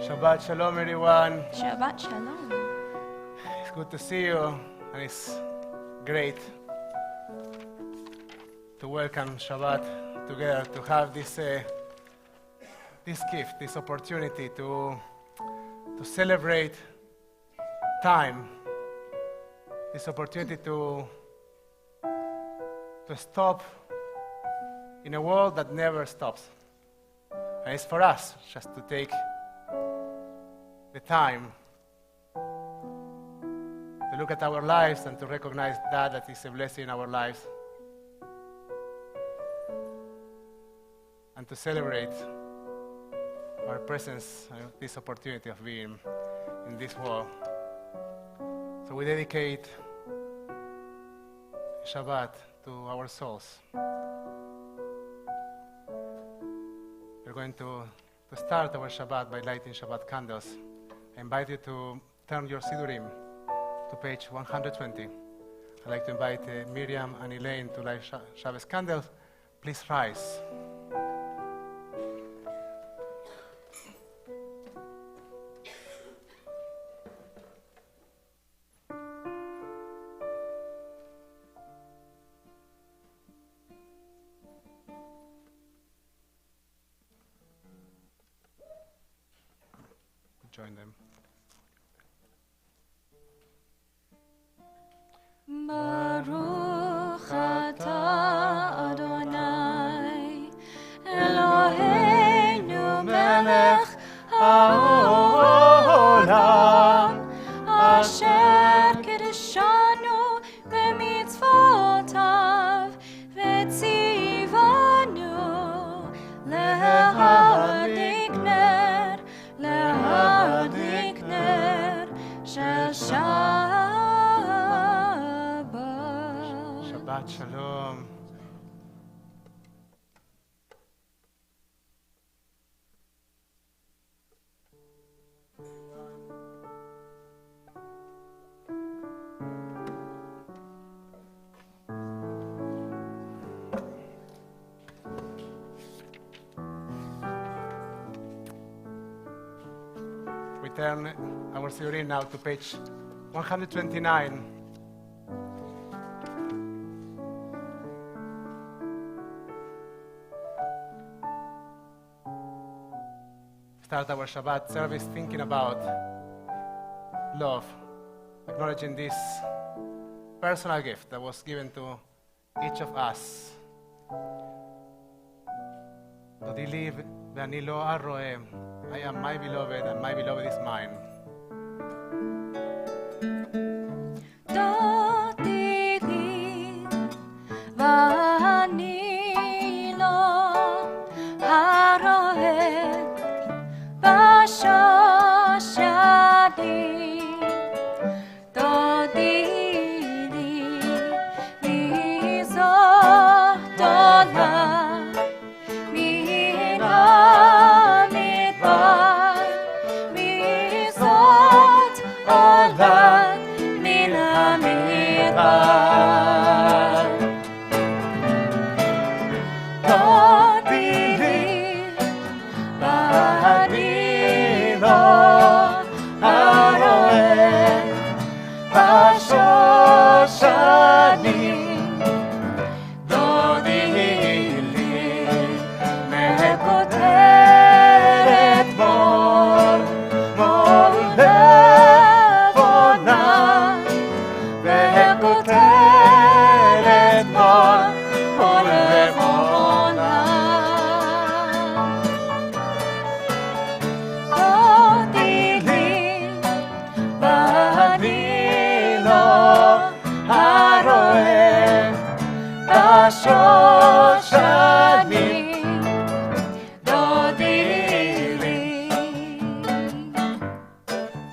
Shabbat Shalom, everyone. Shabbat Shalom. It's good to see you, and it's great to welcome Shabbat together, to have this gift, this opportunity to celebrate time, this opportunity to stop in a world that never stops. And it's for us just to take the time to look at our lives and to recognize that is a blessing in our lives, and to celebrate our presence and this opportunity of being in this world. So we dedicate Shabbat to our souls. We're going to start our Shabbat by lighting Shabbat candles. I invite you to turn your Sidurim to page 120. I'd like to invite Miriam and Elaine to light Shabbos candles. Please rise. Join them. Baruch atah Adonai Eloheinu melech haolam asher kiddushanu b'mitzvotav v'tzivanu lehadlik ner shel Shabbat. Shabbat Shalom. We turn our Sidurim now to page 129. Start our Shabbat service thinking about love, acknowledging this personal gift that was given to each of us. Dodi li ve'ani lo aroeh. I am my beloved, and my beloved is mine. Dodi li ve'ani lo aroeh b'shoshani. Dodi li lizot olam min hamidbar, lizot olam min hamidbar. Dodi li ve'ani lo aroeh b'shoshani. Dodi li mekoteret mor levona, mekoteret mor levona. Dodi li ve'ani lo aroeh b'shoshani. Dodi li,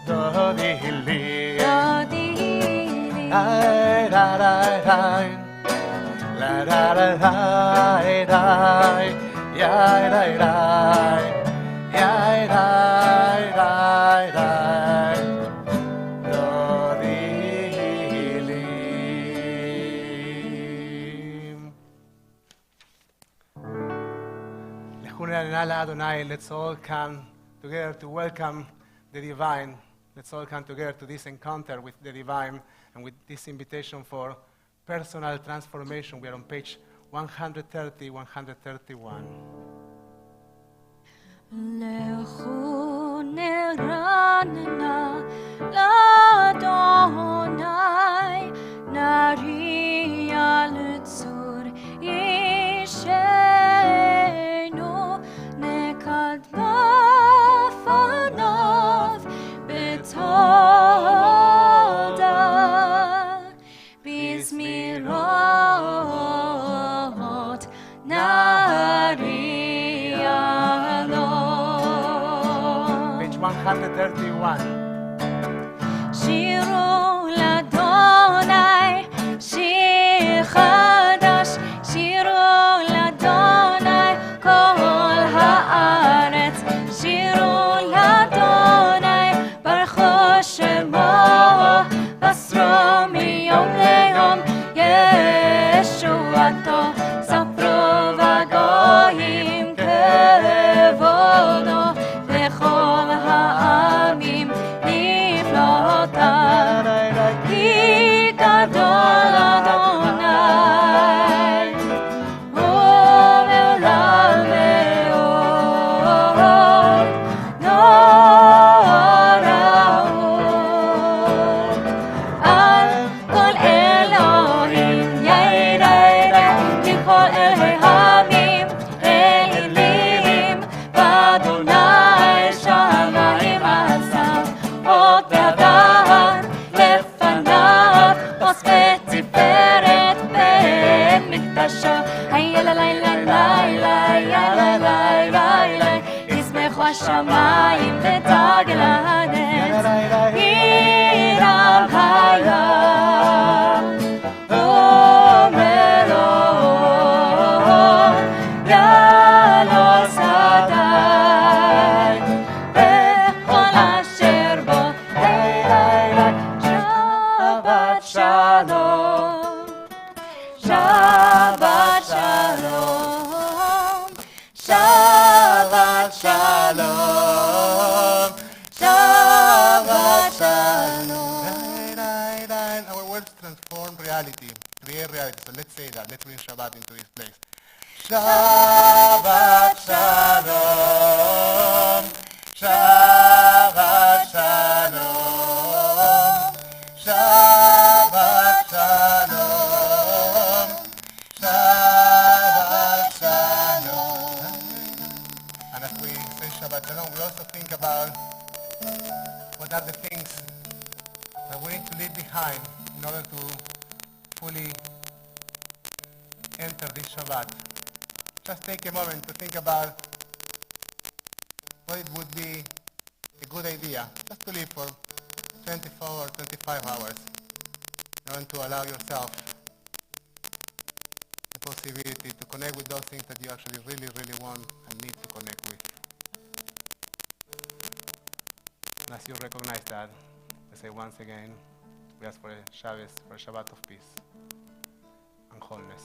Dodi li, Dodi li, ay, la, la, la, la, la, la, la, ya, la, la, ya, la, la, la, Dodi li. Adonai, let's all come together to welcome the divine. Let's all come together to this encounter with the divine and with this invitation for personal transformation. We are on page 130, 131. לכו נרננה לאדוני, נריע לצור אישנו, נקדמה פניו בתודה, בזמירות נריע לו. Page 131. שירו לאדוני שיר חדש, שירו לאדוני כל הארץ, שירו לאדוני ברכו שמו, בסרו מיום ליום ישועתו, ספרו בגויים כבודו, וכל העמים נפלאותיו, כי גדול אדוני ומעולם מאוד, נורא הוא. על כל אלוהים ירא, כי כל אלוהי העמים אלילים, ואדוני שמיים עשה, עוד בהדר לפניו, עוש ותפארת במקדשו. הילה לילה לילה, ילה לילה לילה, ישמחו השמיים ותגל הארץ, ירם הים ומלואו, יעלו שדי וכל אשר בו. שבת שלום, שבת שלום, שבת שלום, שבת שלום. Our words transform reality, create reality. So let's say that. Let's bring Shabbat into this place. Shabbat Shalom, Shabbat Shalom, Shabbat Shalom, Shabbat Shalom. And as we say Shabbat Shalom, we also think about what are the things that we need to leave behind in order to fully enter this Shabbat. Just take a moment to think about what it would be a good idea just to live for 24 or 25 hours in order to allow yourself the possibility to connect with those things that you actually really, really want and need to connect with. And as you recognize that, I say once again, we ask for a Shabbos, for a Shabbat of peace and wholeness.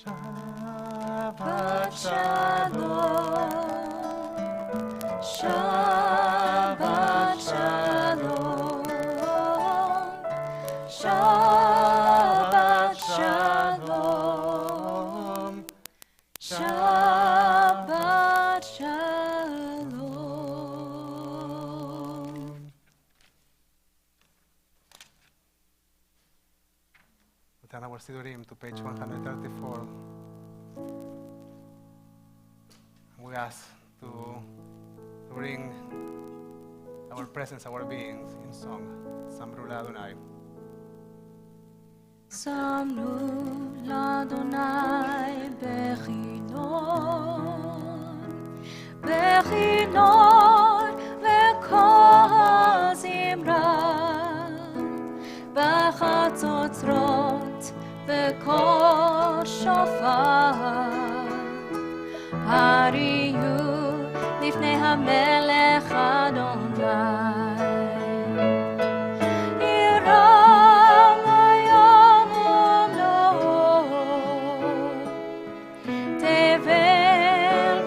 Shabbat Shalom, Shabbat Shalom, Shabbat Shalom, Shabbat Shalom. We turn our Sidurim to page 134. We ask to bring our presence, our beings in song. Samru Adonai. Samru l'Adonai bechinor, bechinor v'kol zimra, b'chatzotzrot v'kol shofar, hariyu לפני המלך אדוני. ירם היום ומלואו, תבל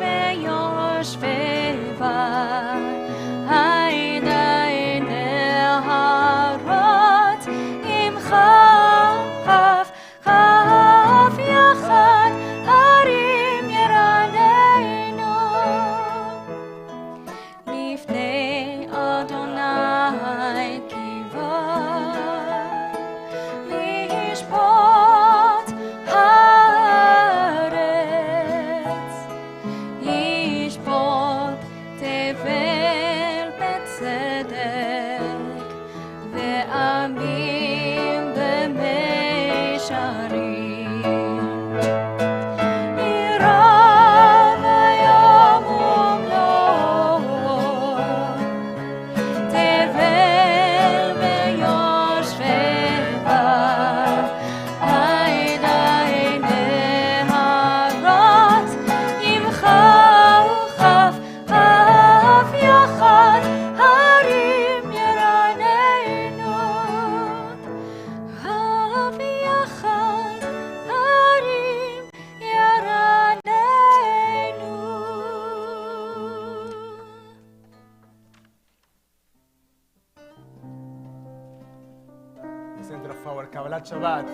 Shabbat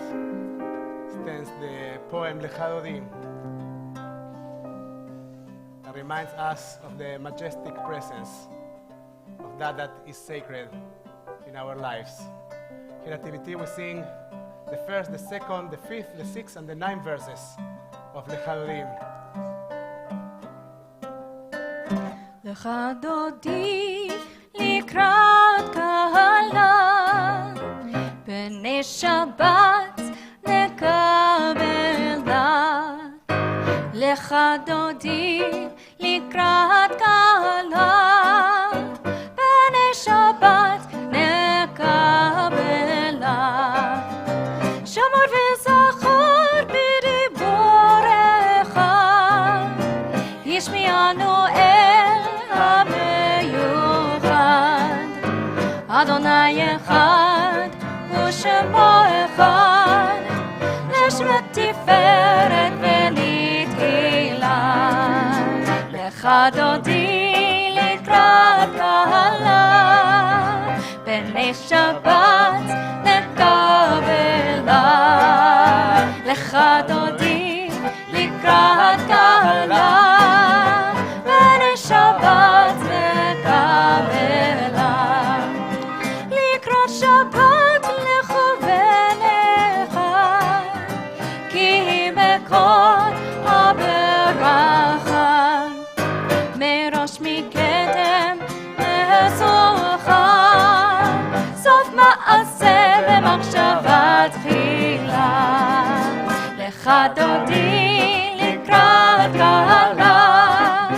stands the poem Lecha Dodi that reminds us of the majestic presence of that is sacred in our lives. Here at TVT we sing the first, the second, the fifth, the sixth, and the ninth verses of Lecha Dodi. Lecha Dodi לקראת קהלה, בני שבת נקבלה. Lecha Dodi לקראת קהלה, בני שבת נקבלה. שמור וזכור בדיבורך, ישמיענו אל המיוחד. אדוני אחד ושמו אחד, לשמת תפארת ולתהילה. Lecha Dodi לקראת קהלה, בני שבת נקבלה. Lecha Dodi לקראת קהלה, בני שבת נקבלה. לקראת שבת לכו ונלכה, כי היא מקור הברכה. מראש מקדם לסוכה, סוף מעשה במחשבה תחילה. Lecha Dodi לקראת קהלה,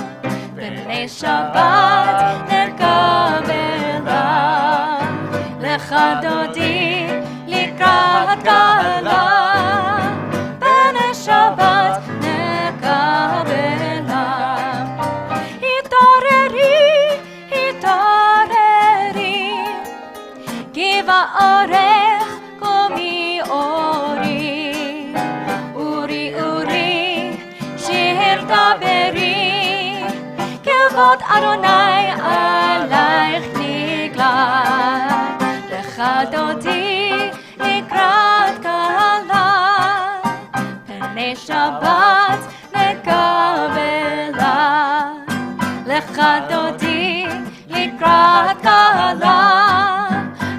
בני שבת נקבלה. Lecha Dodi לקראת קהלה, בני שבת נקבלה. התעוררי, התעוררי, כי באורך קומי אורי. אורי, אורי, שיר דברי, כבוד אדוני עלייך נגלה. Lecha Dodi לקראת קהלה, בני שבת נקבלה. Lecha Dodi לקראת קהלה,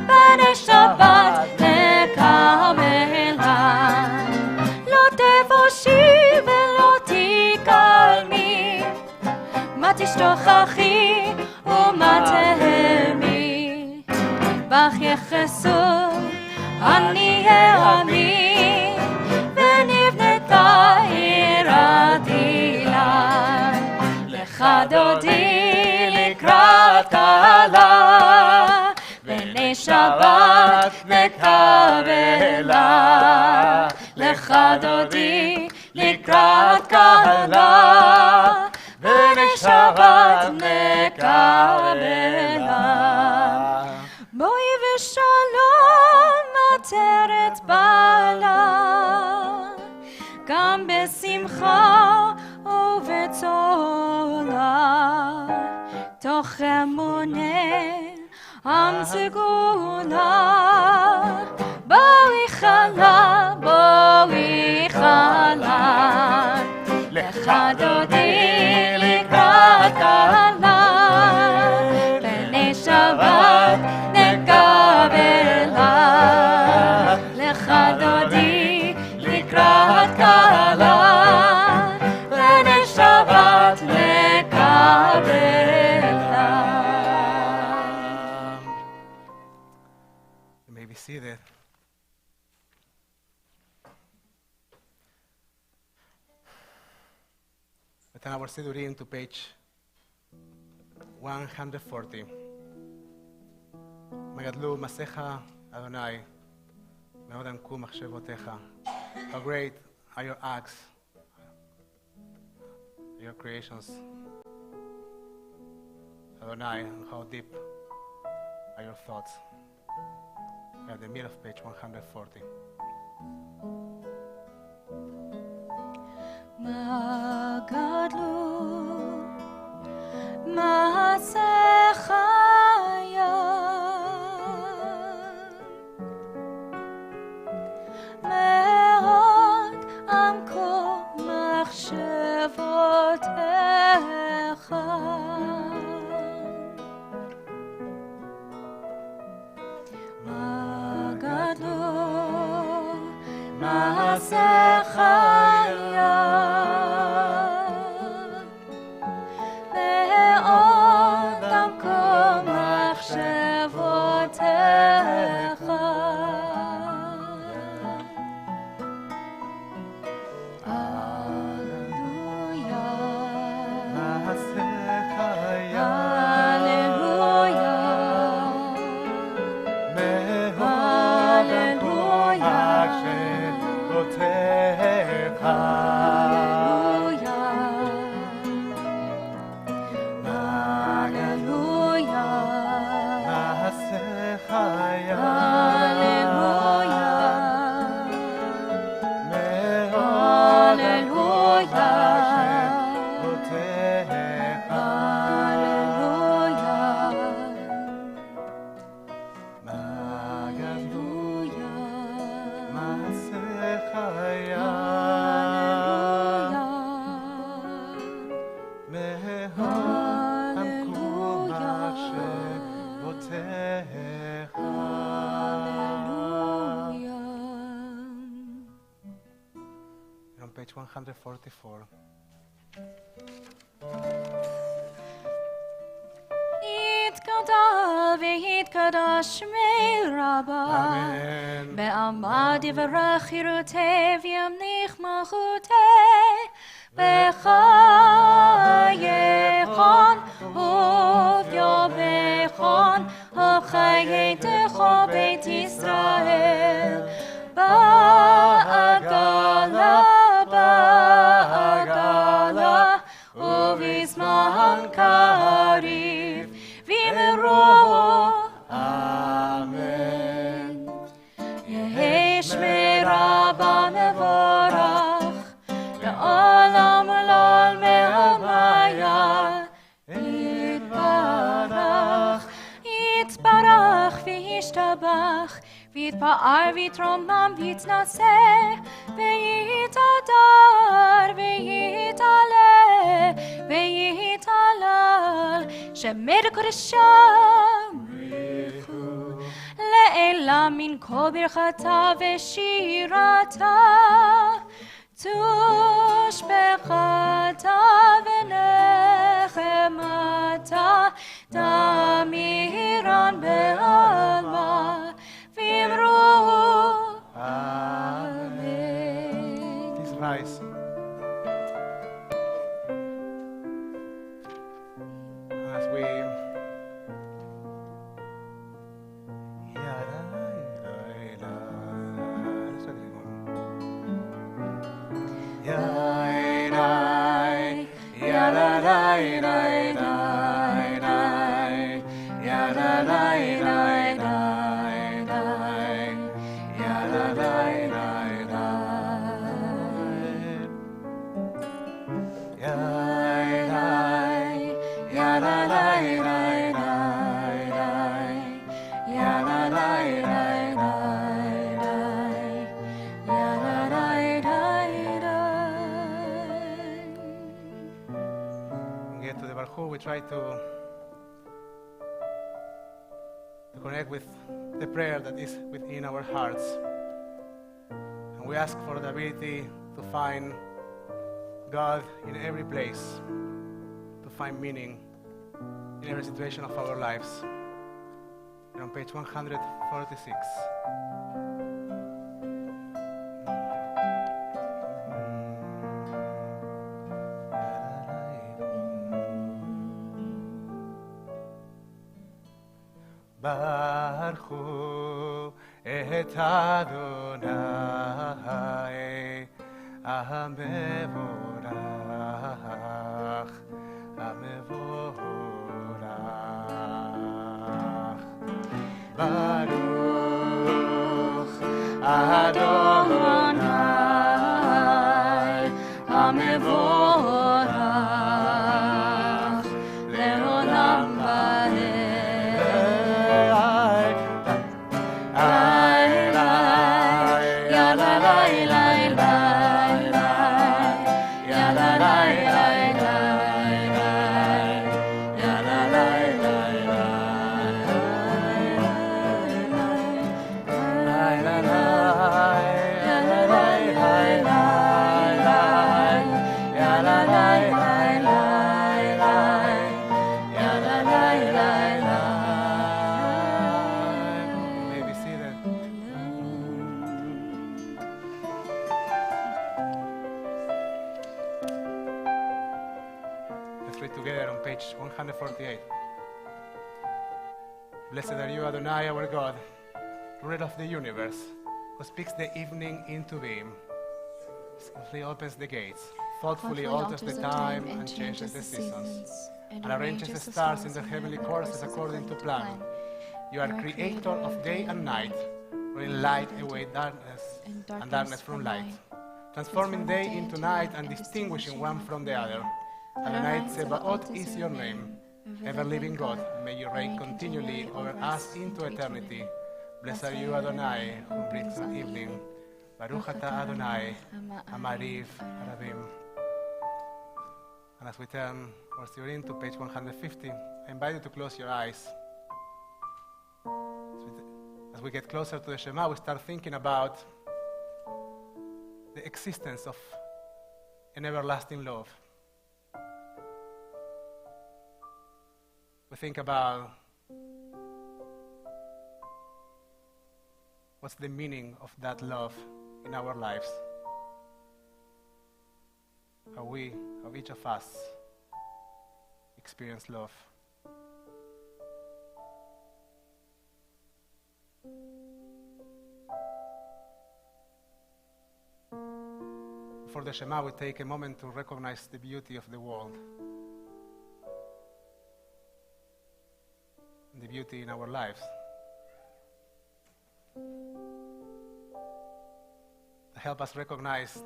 בני שבת נקבלה. לא תבושי ולא תיכלמי, מה תשתוכחי ומה תהמי. בך יחסו עניי עמי, ונבנתה עיר עתילה. Lecha Dodi לקראת קהלה, בני שבת נקבלה. Lecha Dodi לקראת קהלה, בני שבת נקבלה. בואי ושלום עטרת בעלה, גם בשמחה ובצולה. תוך אמוני עם סגולה, בואי חלה, בואי חלה. Lecha Dodi לקראת קהלה, בני שבת נקבלה. Lecha Dodi לקראת קהלה, בני שבת נקבלה. You may be seated. Return our Sidurim to page 140. מגדלו מסך אדוני, מאוד עמקו מחשבותיך. How great are your acts, your creations, Adonai, and how deep are your thoughts. We are at the middle of page 140. מגדלו מעשיך ים, מחשבותיך. מה גדול מעשיך מאוד עמקו מחשבותיך. On page 144. יתגדל ויתקדש שמי רבה, Amen. בעמד יברך חירותי וימליך מלכותי, בחייכון וביובכון, וחיי תכו בית ישראל, בעגלה, בעגלה, ובזמן קריב, ואמרו אמן. יהי שמי רבה מבורך, לעולם ולעולם מהמיה, יתברך, יתברך וישתבח, ויתפאר ויתרומם ויתנשא, ויתהדר ויתעלה ויתהלל, שמי קודשם לעילה מן כל ברכתה ושירתה, תושבחתה ונחמתה, תמירן בעלמה, ואמרו אמן. Please rise. As we get to the Baruch, we try to connect with the prayer that is within our hearts. And we ask for the ability to find God in every place, to find meaning in every situation of our lives. And on page 146. Baruch et Adonai Hamevorach Hamevorach Baruch Adonai Hamevorach Leolam Vadeh. Let's read together on page 148. Blessed are you, Adonai, our God, ruler of the universe, who speaks the evening into being, skillfully opens the gates, thoughtfully alters the time and changes the seasons, and arranges the stars in their heavenly courses according to plan. You are creator of day and night, bringing light away darkness and darkness from light, transforming day into night and distinguishing one from the other. Adonai Tsebaot is your name. Ever-living God, may you reign continually over us into eternity. Blessed are you, Adonai, who brings an evening. Baruch atah Adonai, Amariv Arabim. And as we turn our study to page 150, I invite you to close your eyes. As we get closer to the Shema, we start thinking about the existence of an everlasting love. We think about what's the meaning of that love in our lives. How each of us experience love. For the Shema, we take a moment to recognize the beauty of the world, and the beauty in our lives. To help us recognize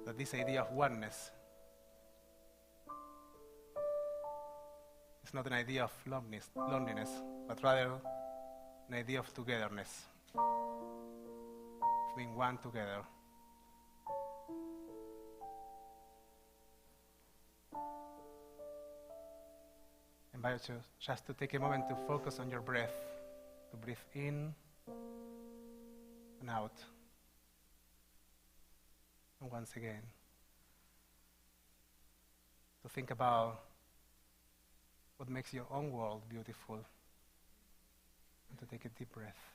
that this idea of oneness is not an idea of loneliness, but rather an idea of togetherness, of being one together. I invite you just to take a moment to focus on your breath, to breathe in and out. And once again, to think about what makes your own world beautiful, and to take a deep breath.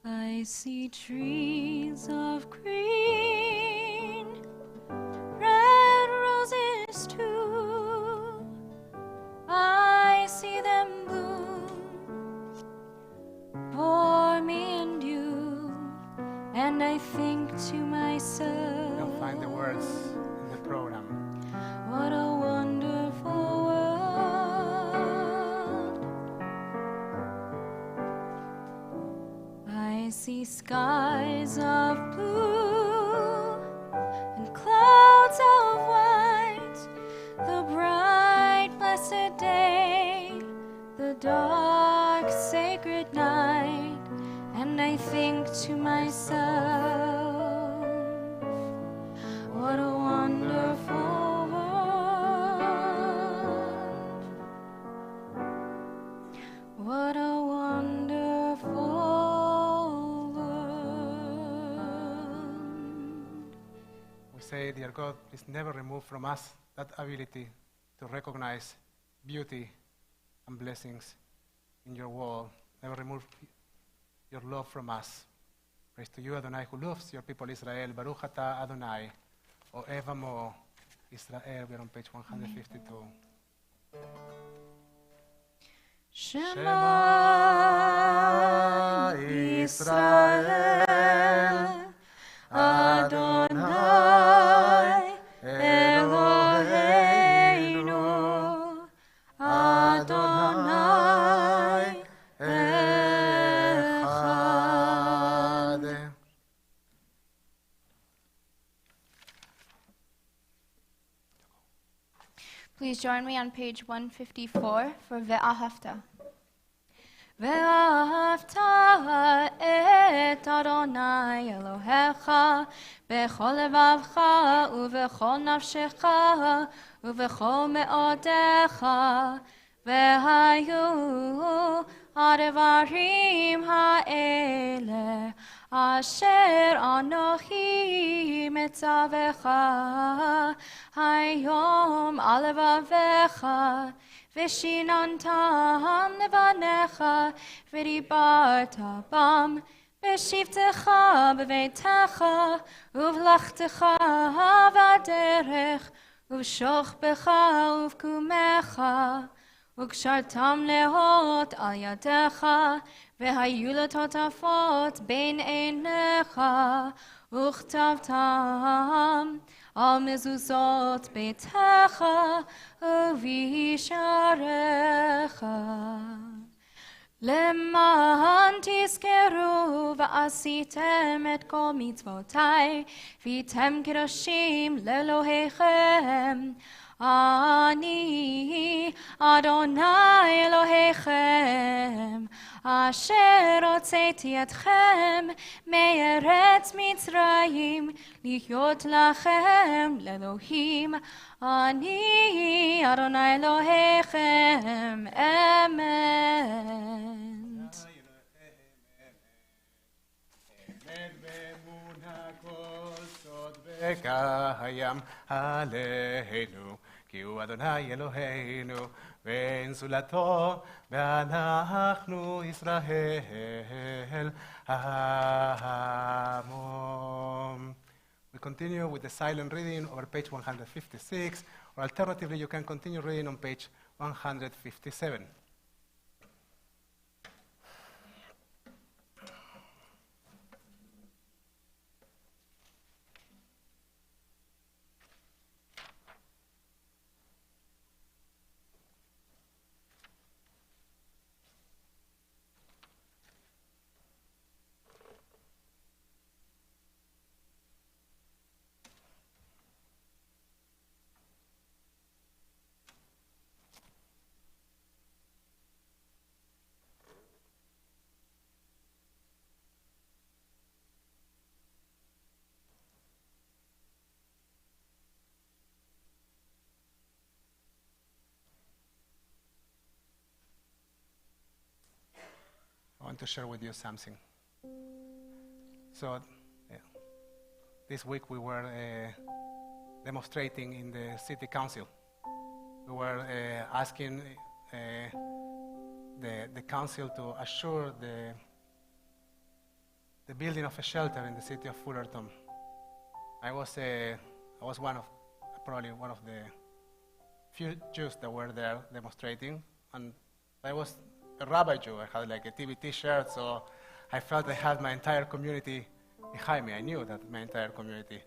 I see trees of green, red roses too. I see them bloom for me and you, and I think to myself, You'll find the words in the program. what a wonderful world. I see skies of blue and clouds of white, the bright blessed day, the dark sacred night, and I think to myself, what a wonderful world. What a wonderful world. We say, dear God, please never remove from us that ability to recognize beauty and blessings in your world. Never remove your love from us. Praise to you, Adonai, who loves your people Israel. Baruch atah Adonai, O Evamo Israel. We're on page 152. Shema Israel, Adonai Eloheinu, Adonai Echad. Please join me on page 154 for Ve'ahavta. ואהבת את אדוני אלוהיך בכל לבבך ובכל נפשך ובכל מאודיך, והיו הדברים האלה אשר אנוכי מצווך היום על לבביך, ושיננתם לבניך, ודיברת בם בשבתך בביתך, ובלכתך בדרך, ובשוכבך ובקומך, וקשרתם להות על ידיך, והיו לטוטפות בין עיניך, וכתבתם על מזוזות ביתך ובשעריך. למען תזכרו ועשיתם את כל מצוותיי, והייתם קדושים לאלוהיכם. אני אדוני אלוהיכם, אשר הוצאתי אתכם מארץ מצרים, להיות לכם לאלוהים. אני אדוני אלוהיכם, אמן. וקיים עלינו, כי הוא אדוני אלוהינו, ואין זולתו, ואנחנו ישראל עמו. We continue with the silent reading over page 156, or alternatively you can continue reading on page 157. I want to share with you something. So, this week we were demonstrating in the city council. We were asking the council to assure the building of a shelter in the city of Fullerton. I was probably one of the few Jews that were there demonstrating, and I was a rabbi Jew. I had like a TV t-shirt, so I felt I had my entire community behind me. I knew that my entire community,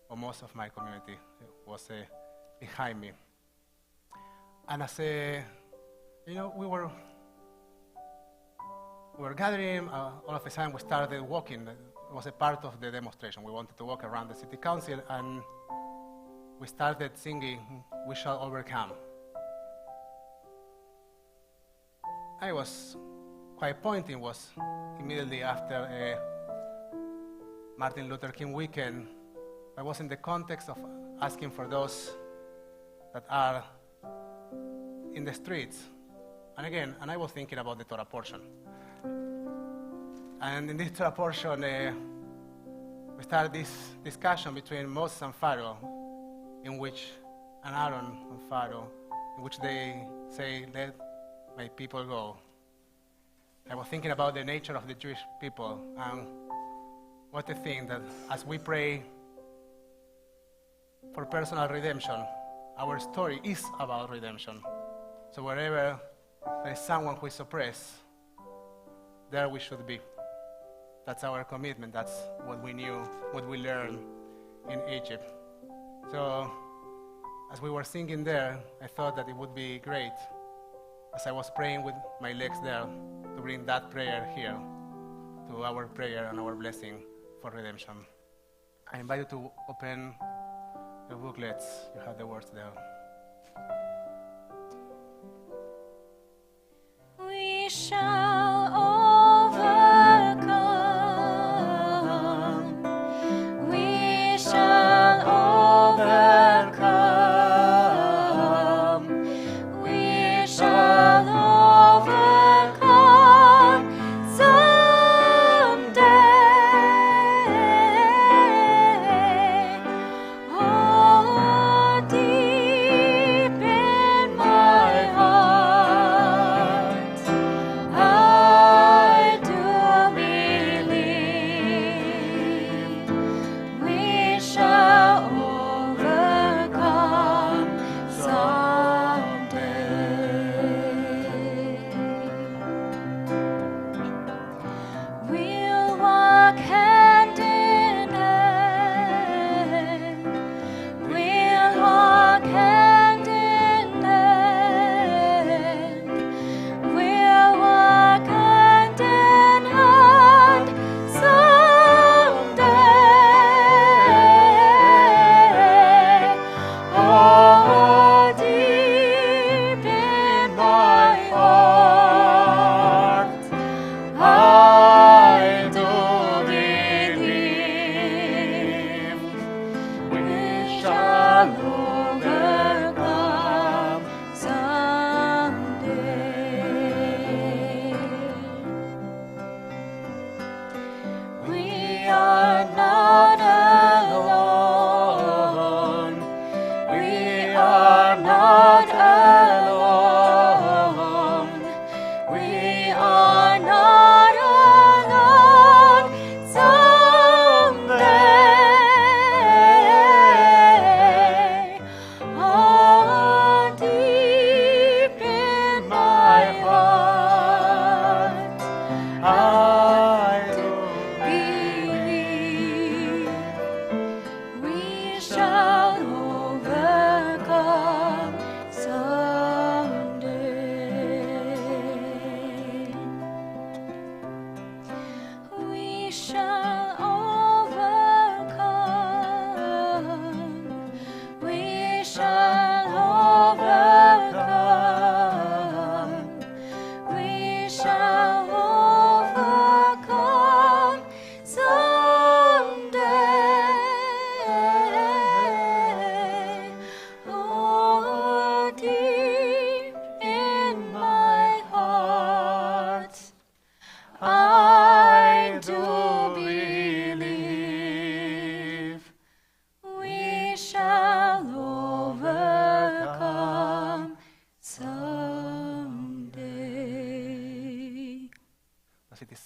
or most of my community, was behind me. And as we were gathering, all of a sudden we started walking. It was a part of the demonstration. We wanted to walk around the city council, and we started singing, "We Shall Overcome." I was quite pointing was immediately after Martin Luther King weekend. I was in the context of asking for those that are in the streets. And I was thinking about the Torah portion. And in this Torah portion, we started this discussion between Moses and Pharaoh, and Aaron and Pharaoh, in which they say, "Let my people go." I was thinking about the nature of the Jewish people, and what to think that as we pray for personal redemption, our story is about redemption. So wherever there is someone who is oppressed, there we should be. That's our commitment. That's what we knew, what we learned in Egypt. So as we were singing there, I thought that it would be great, as I was praying with my legs there, to bring that prayer here to our prayer and our blessing for redemption. I invite you to open the booklets. You have the words there. We shall overcome. We shall overcome. We shall overcome someday.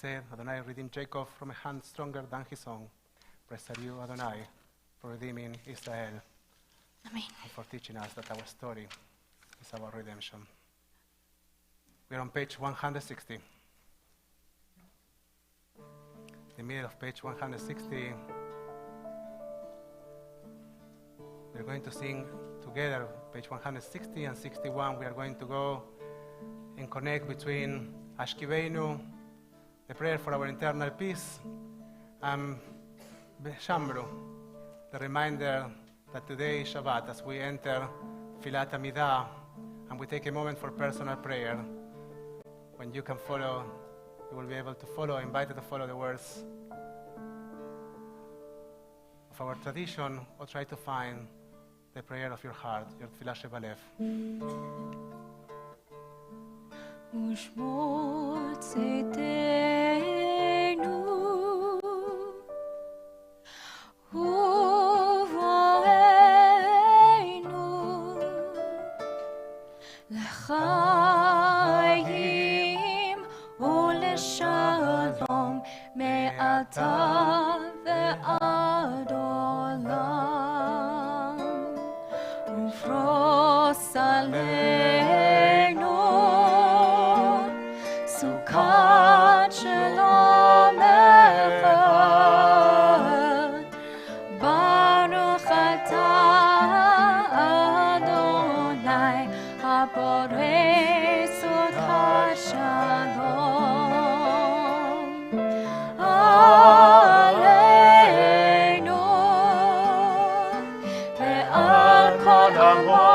said, Adonai redeemed Jacob from a hand stronger than his own. Praise are you, Adonai, for redeeming Israel Amen. and for teaching us that our story is about redemption. We are on page 160. The middle of page 160. We're going to sing together, page 160 and 61. We are going to go and connect between Ashkiveinu, the prayer for our internal peace, and Shamru, the reminder that today is Shabbat, as we enter Filat Amidah, and we take a moment for personal prayer. When you can follow, you will be able to follow, invited to follow the words of our tradition, or try to find the prayer of your heart, your Tfilah Shebalev. ושמור צאתנו ובואנו לחיים ולשלום מעתה ועד עולם ופרוס עלינו סוכת שלום אחד ברוך אתה אדוני הפורס סוכת שלום עלינו ועל כל עמו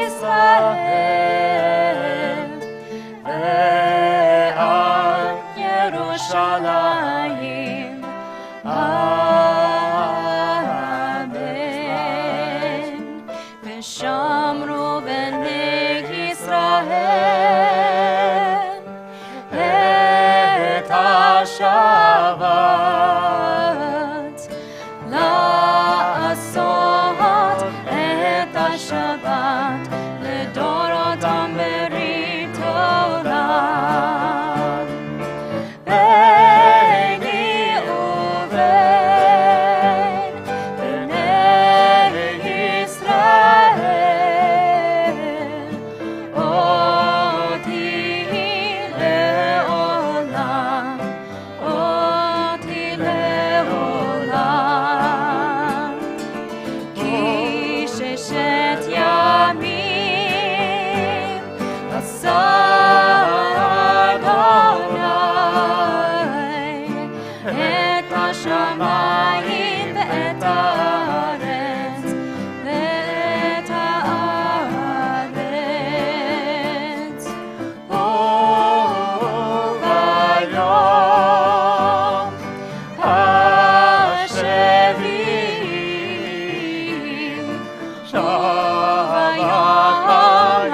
ישראל ועל ירושלים אמן ושמרו בני ישראל את השבת לעשות את השבת לדורותם ברית עולם ביני ובין בני ישראל אותי לעולם אותי לעולם כי ששת ימים עשה אדוני את השמיים ואת הארץ ואת הארץ וביום השביעי ביום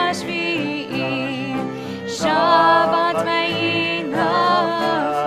השביעי שבת ויהי נפש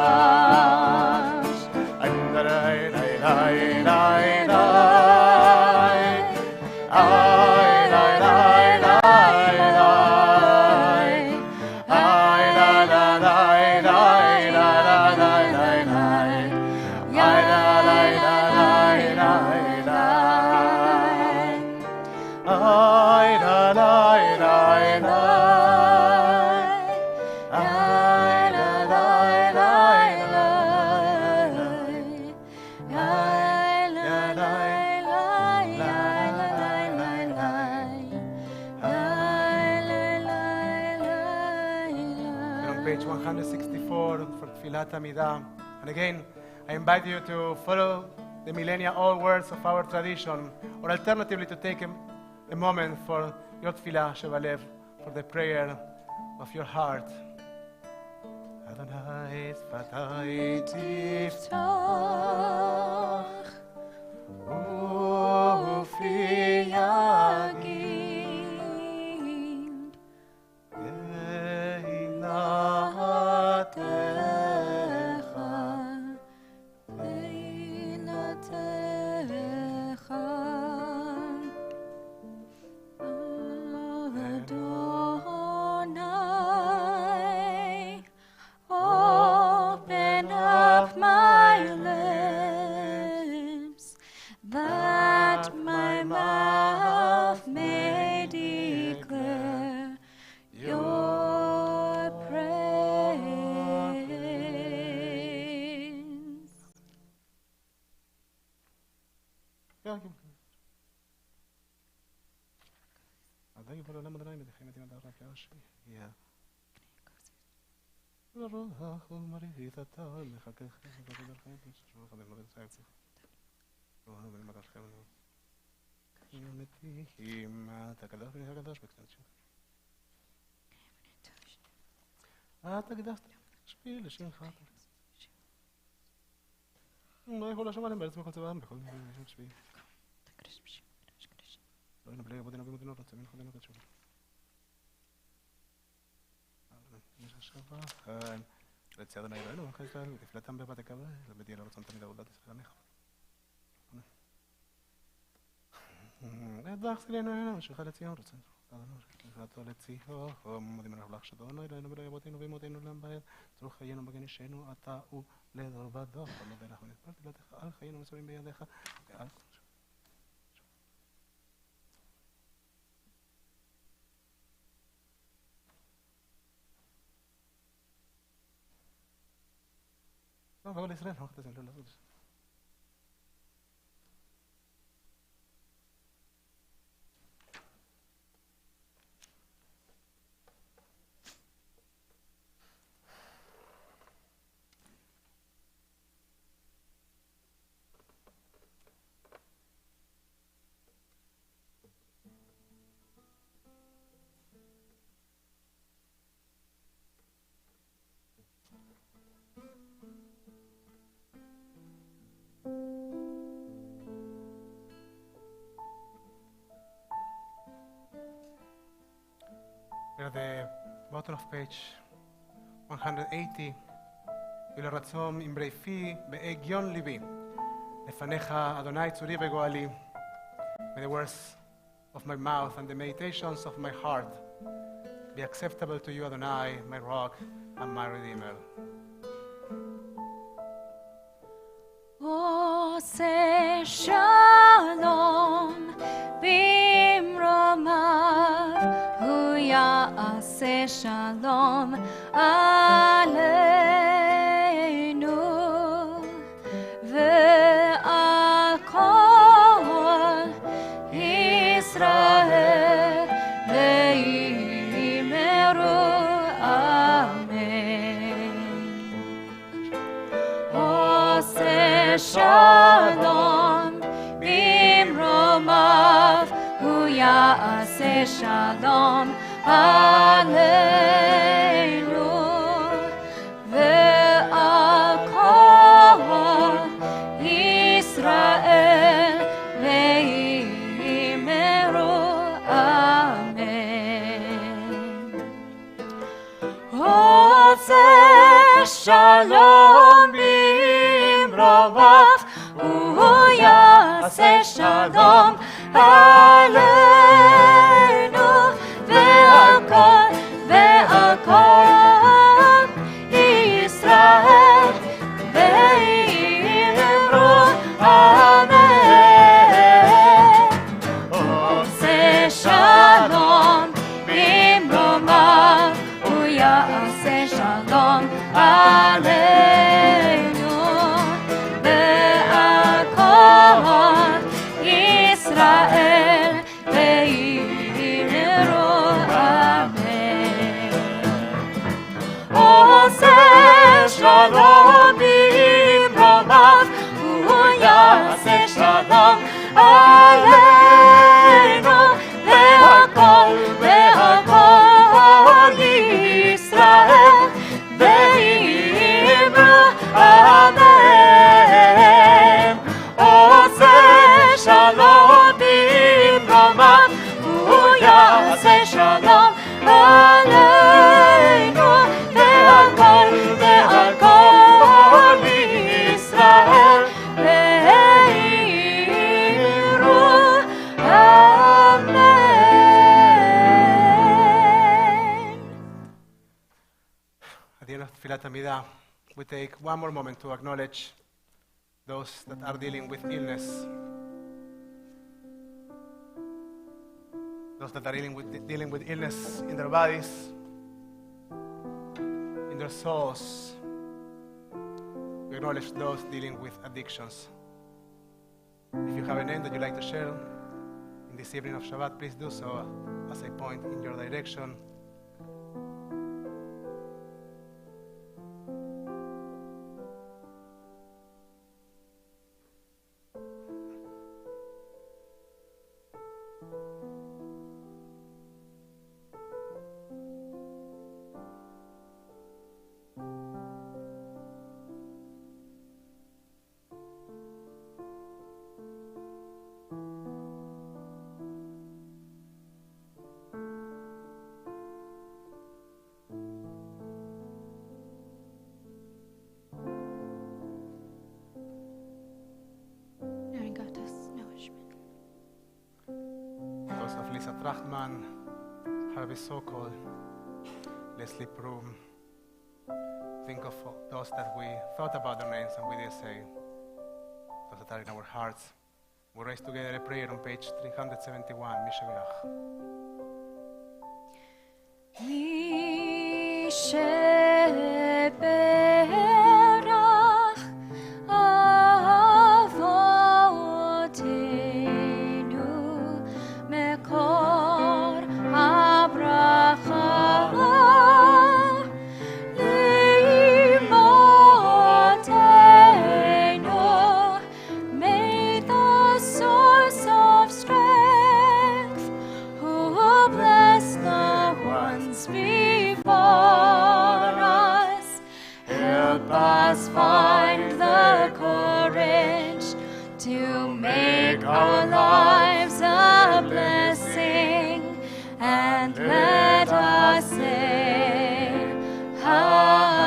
Page 164 for Tfilat Amidah. And again, I invite you to follow the millennia-old words of our tradition, or alternatively to take a moment for your Tfilah Shebalev, for the prayer of your heart. Adonai Sfatai תפתח Ufi יגיד תהילתך תהילתך אדוני כן, כן. עדיין יבוא לעולם אדוני מדחים את ימד הרב להושיע. ורוח ומרית אתה מחכך וחכך וששמע חבר מודד סייצך. ורוח ומרית אתה מתים אתה קדוש בנך הקדוש בקטנת שלך. אתה קדשת שבי לשמך. לא יכול לשמיים בארץ בכל צבאם בכל שם שבי. לא נבלי עבודינו במדינות לא צבים חודינו כתשובה. יש השבוע לצי אדוני אלוהינו ולך ישראל ותפילתם בבת יקבל ובדיע לרצון תמיד עבודת ישראל עמך. אדך סלינו אלינו שלך לציון רצון שלחתו לציון מודים אנחנו לך שדורנו אלוהינו ולא יבותינו ואמותינו להם בעת צרוך חיינו בגן אישנו אתה הוא לדור בדור ומודה לך ונתפל תפילתך על חיינו מסורים בידיך ועל לא, אבל ישראל, אנחנו חתזים לא לעשות את זה. We're at the bottom of page 180. ולרצום אמרי פי בהגיון ליבי. לפניך אדוני צורי וגואלי. May the words of my mouth and the meditations of my heart be acceptable to you, Adonai, my rock and my redeemer. עושה שלום במרומיו, הוא יעשה שלום עלינו ועל כל ישראל ואמרו אמן. עושה שלום במרומיו, הוא יעשה שלום עלינו ועל כל ישראל ואמרו אמן. עושה שלום במרומיו, הוא יעשה שלום עלינו ועל כל ישראל ואמרו אמן. עושה שלום במרומיו, הוא יעשה שלום עלינו ועל כל ישראל ואמרו אמן. עושה שלום במרומיו, הוא יעשה שלום עלינו ועל כל ישראל ואמרו אמן. עושה שלום במרומיו, הוא יעשה שלום עלינו ועל כל ישראל ואמרו אמן. At the end of Tfilat Amidah, we take one more moment to acknowledge those that are dealing with illness. Those that are dealing with illness in their bodies, in their souls. We acknowledge those dealing with addictions. If you have a name that you'd like to share in this evening of Shabbat, please do so as I point in your direction. Those of Lisa Trachtman, Harvey Sokol, Leslie Prum. Think of those that we thought about their names and we didn't say. Those that are in our hearts. We raise together a prayer on page 371, Mishevirach. Mishevirach Avotenu Mekor Abracha Leimotenu. May the source of strength who bless the ones before us help us find the courage to make our lives a blessing, and let us say Amen.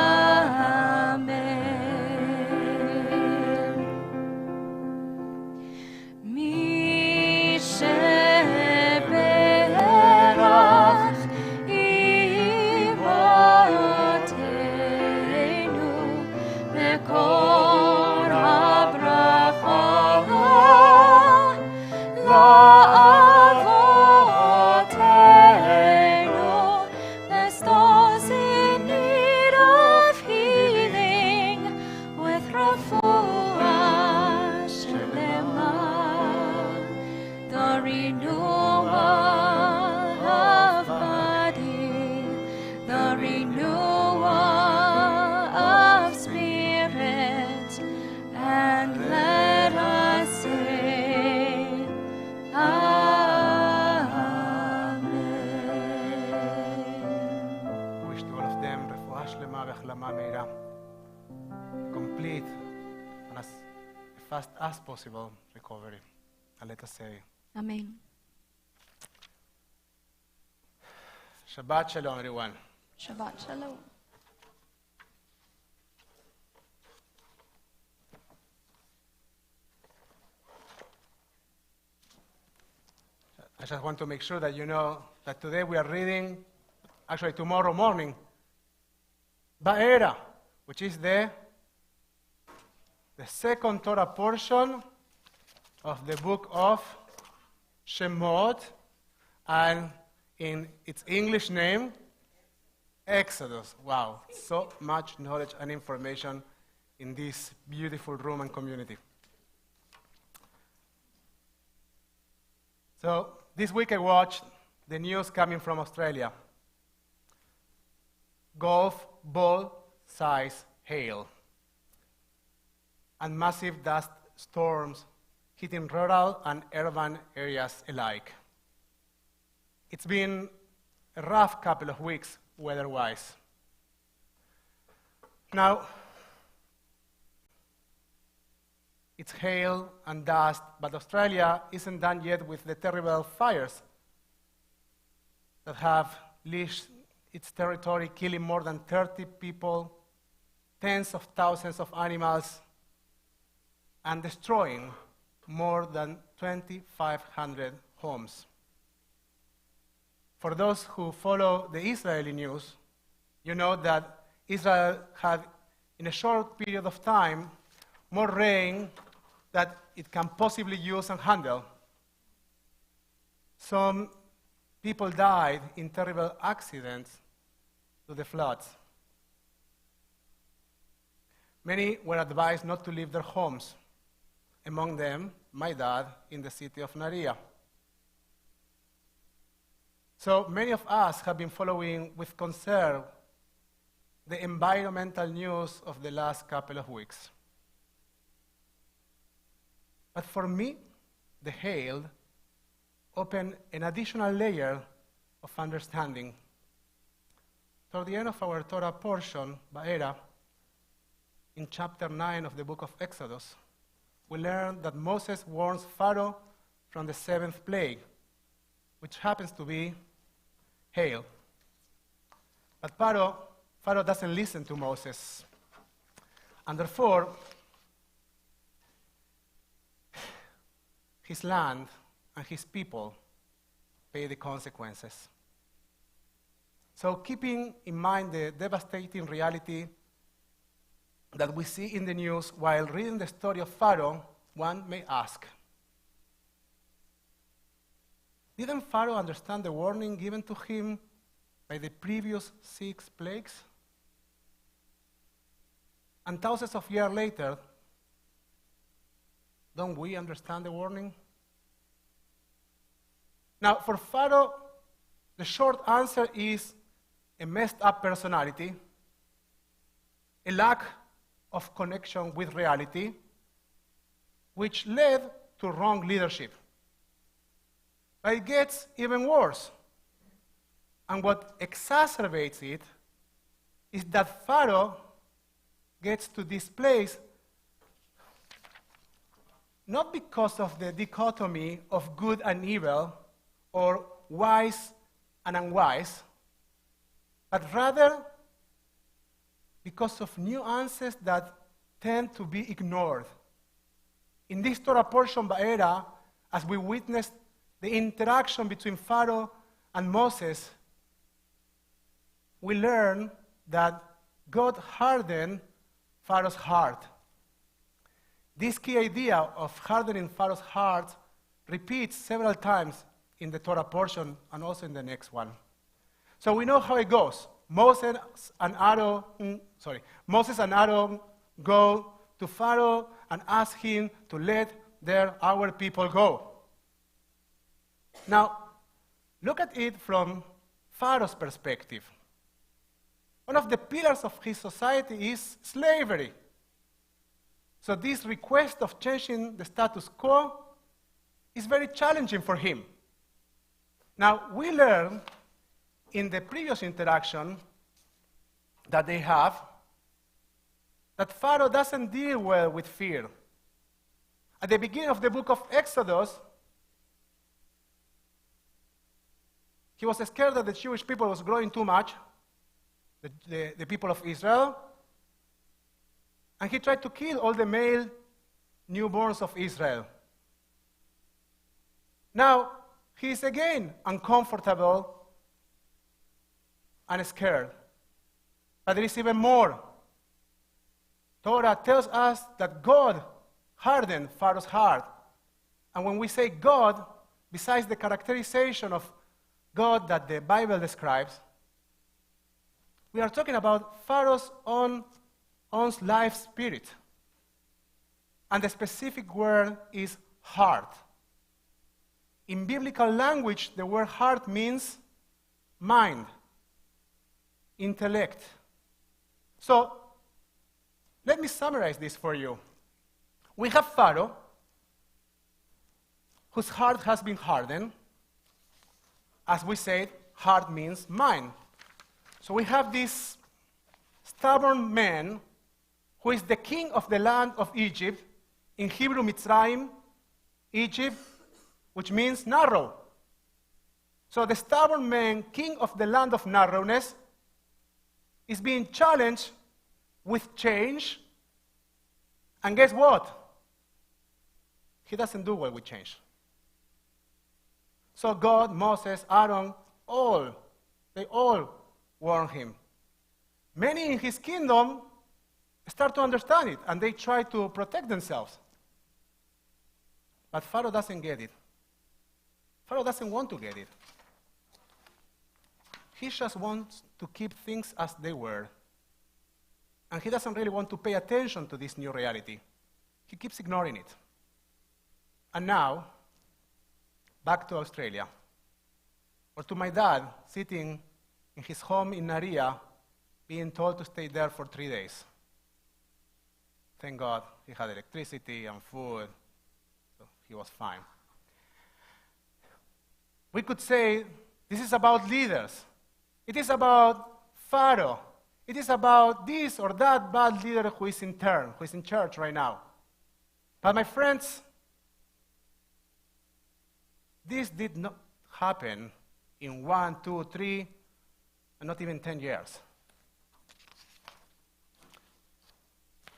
Mishevirach Imotenu Mekor Abracha La'avotenu. Bless those in need of healing with refuah shlema, the renewal of body, the renewal of spirit, and let us say Amen. Wish to all of them refuah shlema v'achlama meira, complete and as fast as possible recovery. And let us say, Amen. Shabbat Shalom, everyone. Shabbat Shalom. I just want to make sure that you know that today we are reading, actually tomorrow morning, Ba'era, which is the second Torah portion of the book of Shemot, and in its English name, Exodus. Wow, so much knowledge and information in this beautiful room and community. So this week I watched the news coming from Australia. Golf ball size hail and massive dust storms hitting rural and urban areas alike. It's been a rough couple of weeks weather-wise. Now, it's hail and dust, but Australia isn't done yet with the terrible fires that have leashed its territory, killing more than 30 people, tens of thousands of animals, and destroying more than 2,500 homes. For those who follow the Israeli news, you know that Israel had, in a short period of time, more rain that it can possibly use and handle. Some people died in terrible accidents to the floods. Many were advised not to leave their homes. Among them, my dad in the city of Narea. So many of us have been following with concern the environmental news of the last couple of weeks. But for me, the hail opened an additional layer of understanding. Toward the end of our Torah portion, Ba'era, in chapter 9 of the book of Exodus, we learn that Moses warns Pharaoh from the seventh plague, which happens to be hail. But Pharaoh doesn't listen to Moses. And therefore, his land and his people pay the consequences. So keeping in mind the devastating reality that we see in the news while reading the story of Pharaoh, one may ask, didn't Pharaoh understand the warning given to him by the previous 6 plagues? And thousands of years later, don't we understand the warning? Now, for Pharaoh, the short answer is a messed up personality, a lack of connection with reality, which led to wrong leadership. But it gets even worse. And what exacerbates it is that Pharaoh gets to this place not because of the dichotomy of good and evil or wise and unwise, but rather because of nuances that tend to be ignored. In this Torah portion, Ba'era, as we witnessed the interaction between Pharaoh and Moses, we learn that God hardened Pharaoh's heart. This key idea of hardening Pharaoh's heart repeats several times in the Torah portion and also in the next one. So we know how it goes. Moses and Aaron go to Pharaoh and ask him to let our people go. Now, look at it from Pharaoh's perspective. One of the pillars of his society is slavery. So this request of changing the status quo is very challenging for him. Now, we learn in the previous interaction that they have that Pharaoh doesn't deal well with fear. At the beginning of the book of Exodus, he was scared that the Jewish people was growing too much, the people of Israel, and he tried to kill all the male newborns of Israel. Now, he is again uncomfortable and scared. But there is even more. Torah tells us that God hardened Pharaoh's heart. And when we say God, besides the characterization of God that the Bible describes, we are talking about Pharaoh's own life spirit. And the specific word is heart. In biblical language, the word heart means mind, intellect. So, let me summarize this for you. We have Pharaoh, whose heart has been hardened. As we said, heart means mind. So we have this stubborn man who is the king of the land of Egypt, in Hebrew Mitzrayim, Egypt, which means narrow. So the stubborn man, king of the land of narrowness, is being challenged with change. And guess what? He doesn't do well with change. So God, Moses, Aaron, they all warn him. Many in his kingdom start to understand it, and they try to protect themselves. But Pharaoh doesn't get it. Pharaoh doesn't want to get it. He just wants to keep things as they were. And he doesn't really want to pay attention to this new reality. He keeps ignoring it. And now, back to Australia. Or to my dad, sitting in his home in Naria, being told to stay there for 3 days. Thank God he had electricity and food, so he was fine. We could say this is about leaders. It is about Pharaoh. It is about this or that bad leader who is in church right now. But my friends, this did not happen in 1, 2, 3, and not even 10 years.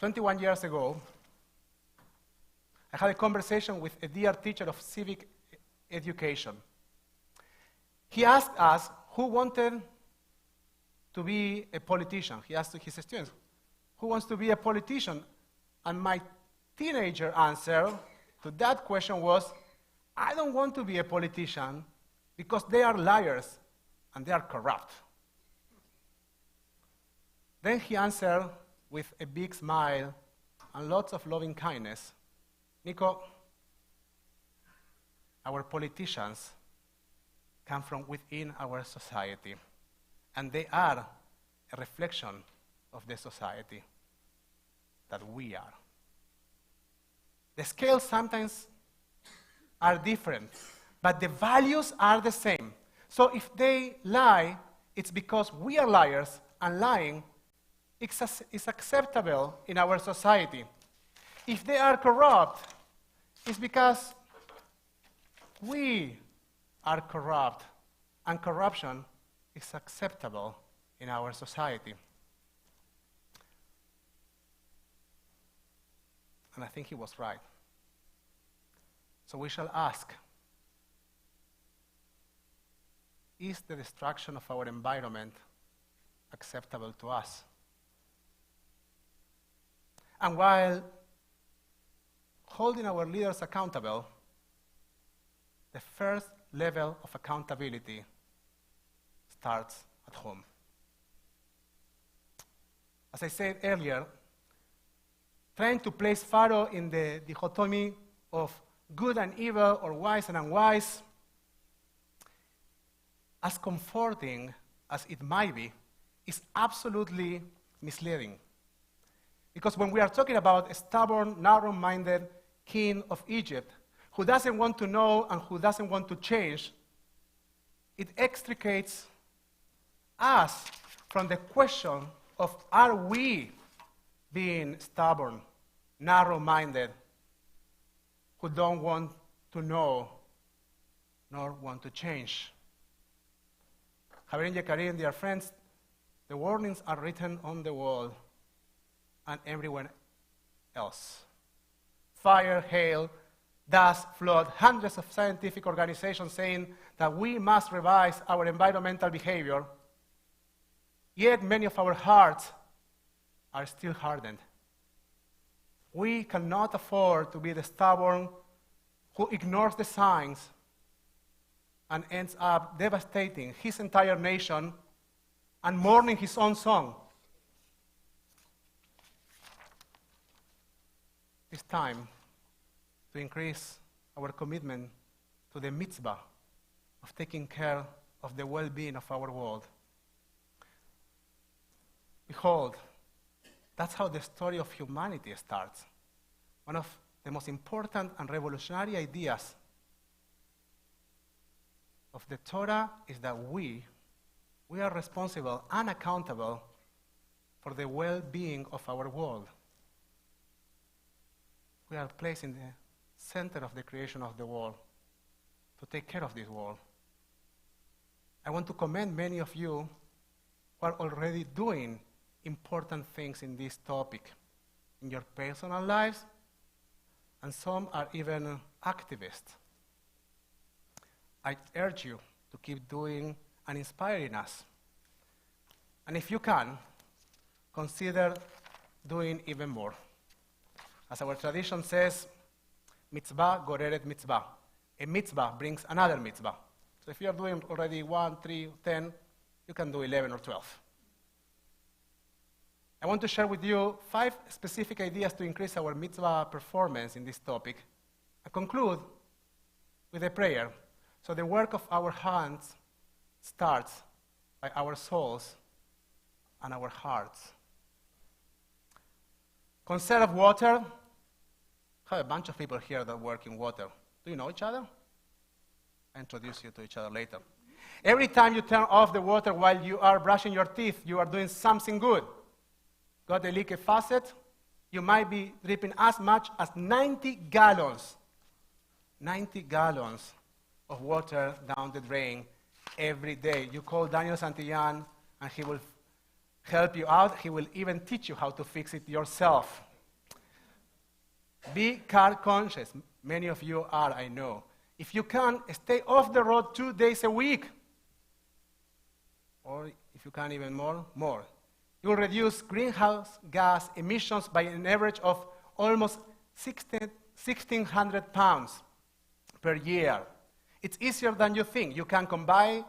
21 years ago, I had a conversation with a dear teacher of civic education. He asked us who wanted to be a politician. He asked his students, who wants to be a politician? And my teenager answer to that question was, I don't want to be a politician because they are liars and they are corrupt. Then he answered with a big smile and lots of loving kindness, Nico, our politicians come from within our society, and they are a reflection of the society that we are. The scales sometimes are different, but the values are the same. So if they lie, it's because we are liars, and lying is acceptable in our society. If they are corrupt, it's because we are corrupt, and corruption is acceptable in our society. And I think he was right. So we shall ask, is the destruction of our environment acceptable to us? And while holding our leaders accountable, the first level of accountability starts at home. As I said earlier, trying to place Pharaoh in the dichotomy of good and evil or wise and unwise, as comforting as it might be, is absolutely misleading. Because when we are talking about a stubborn, narrow-minded king of Egypt who doesn't want to know and who doesn't want to change, it extricates us from the question of are we being stubborn, narrow-minded, who don't want to know nor want to change. Javier and Yekarim, dear friends, the warnings are written on the wall and everywhere else. Fire, hail, dust, flood, hundreds of scientific organizations saying that we must revise our environmental behavior, yet many of our hearts are still hardened. We cannot afford to be the stubborn who ignores the signs and ends up devastating his entire nation and mourning his own song. It's time to increase our commitment to the mitzvah of taking care of the well-being of our world. Behold, that's how the story of humanity starts. One of the most important and revolutionary ideas of the Torah is that we are responsible and accountable for the well-being of our world. We are placed in the center of the creation of the world to take care of this world. I want to commend many of you who are already doing important things in this topic in your personal lives, and some are even activists. I urge you to keep doing and inspiring us. And if you can, consider doing even more. As our tradition says, mitzvah goreret mitzvah. A mitzvah brings another mitzvah. So if you are doing already 1, 3, 10, you can do 11 or 12. I want to share with you 5 specific ideas to increase our mitzvah performance in this topic I conclude with a prayer. So the work of our hands starts by our souls and our hearts. Conserve water. I have a bunch of people here that work in water. Do you know each other? I'll introduce you to each other later. Every time you turn off the water while you are brushing your teeth, you are doing something good. Got a leaky faucet? You might be dripping as much as 90 gallons of water down the drain every day. You call Daniel Santillan and he will help you out. He will even teach you how to fix it yourself. Be car conscious. Many of you are, I know. If you can, stay off the road 2 days a week. Or if you can even more. You will reduce greenhouse gas emissions by an average of almost 1,600 pounds per year. It's easier than you think. You can combine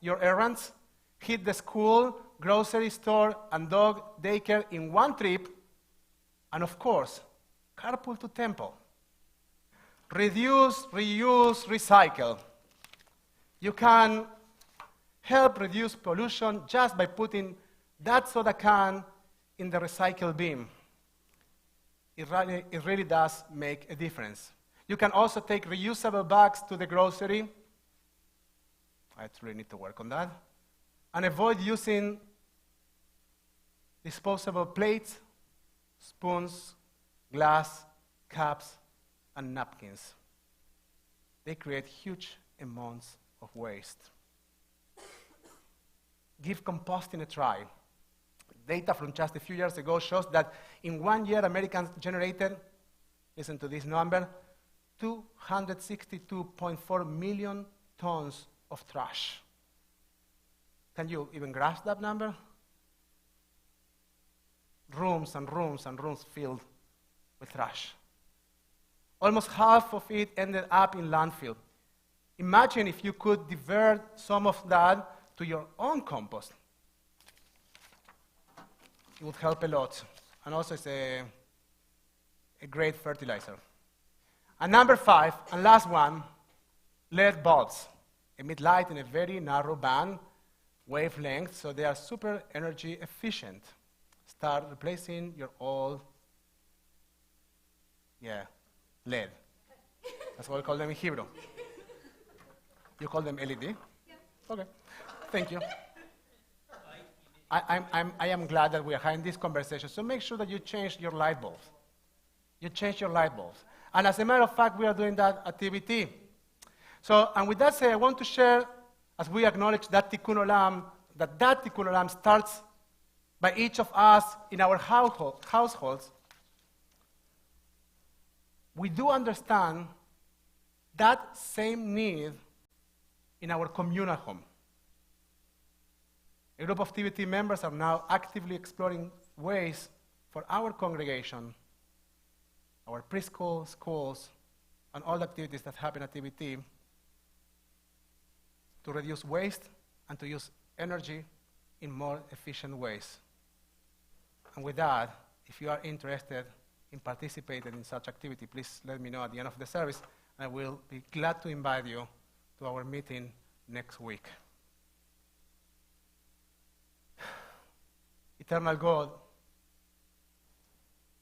your errands, hit the school, grocery store, and dog daycare in one trip, and of course, carpool to temple. Reduce, reuse, recycle. You can help reduce pollution just by putting that soda can in the recycle bin. It really does make a difference. You can also take reusable bags to the grocery. I really need to work on that. And avoid using disposable plates, spoons, glass, cups, and napkins. They create huge amounts of waste. Give composting a try. Data from just a few years ago shows that in 1 year, Americans generated, listen to this number, 262.4 million tons of trash. Can you even grasp that number? Rooms and rooms and rooms filled with trash. Almost half of it ended up in landfill. Imagine if you could divert some of that to your own compost. It would help a lot. And also it's a great fertilizer. And number 5, and last one, LED bulbs. Emit light in a very narrow band, wavelength, so they are super energy efficient. Start replacing your old, LED. That's what we call them in Hebrew. You call them LED? Yeah. Okay. Thank you. I am glad that we are having this conversation. So make sure that you change your light bulbs. You change your light bulbs. And as a matter of fact, we are doing that at TBT. So, and with that said, I want to share, as we acknowledge that Tikkun Olam, that Tikkun Olam starts by each of us in our households. We do understand that same need in our communal home. A group of TBT members are now actively exploring ways for our congregation, our preschool, schools, and all the activities that happen at TBT to reduce waste and to use energy in more efficient ways. And with that, if you are interested in participating in such activity, please let me know at the end of the service, and I will be glad to invite you to our meeting next week. Eternal God,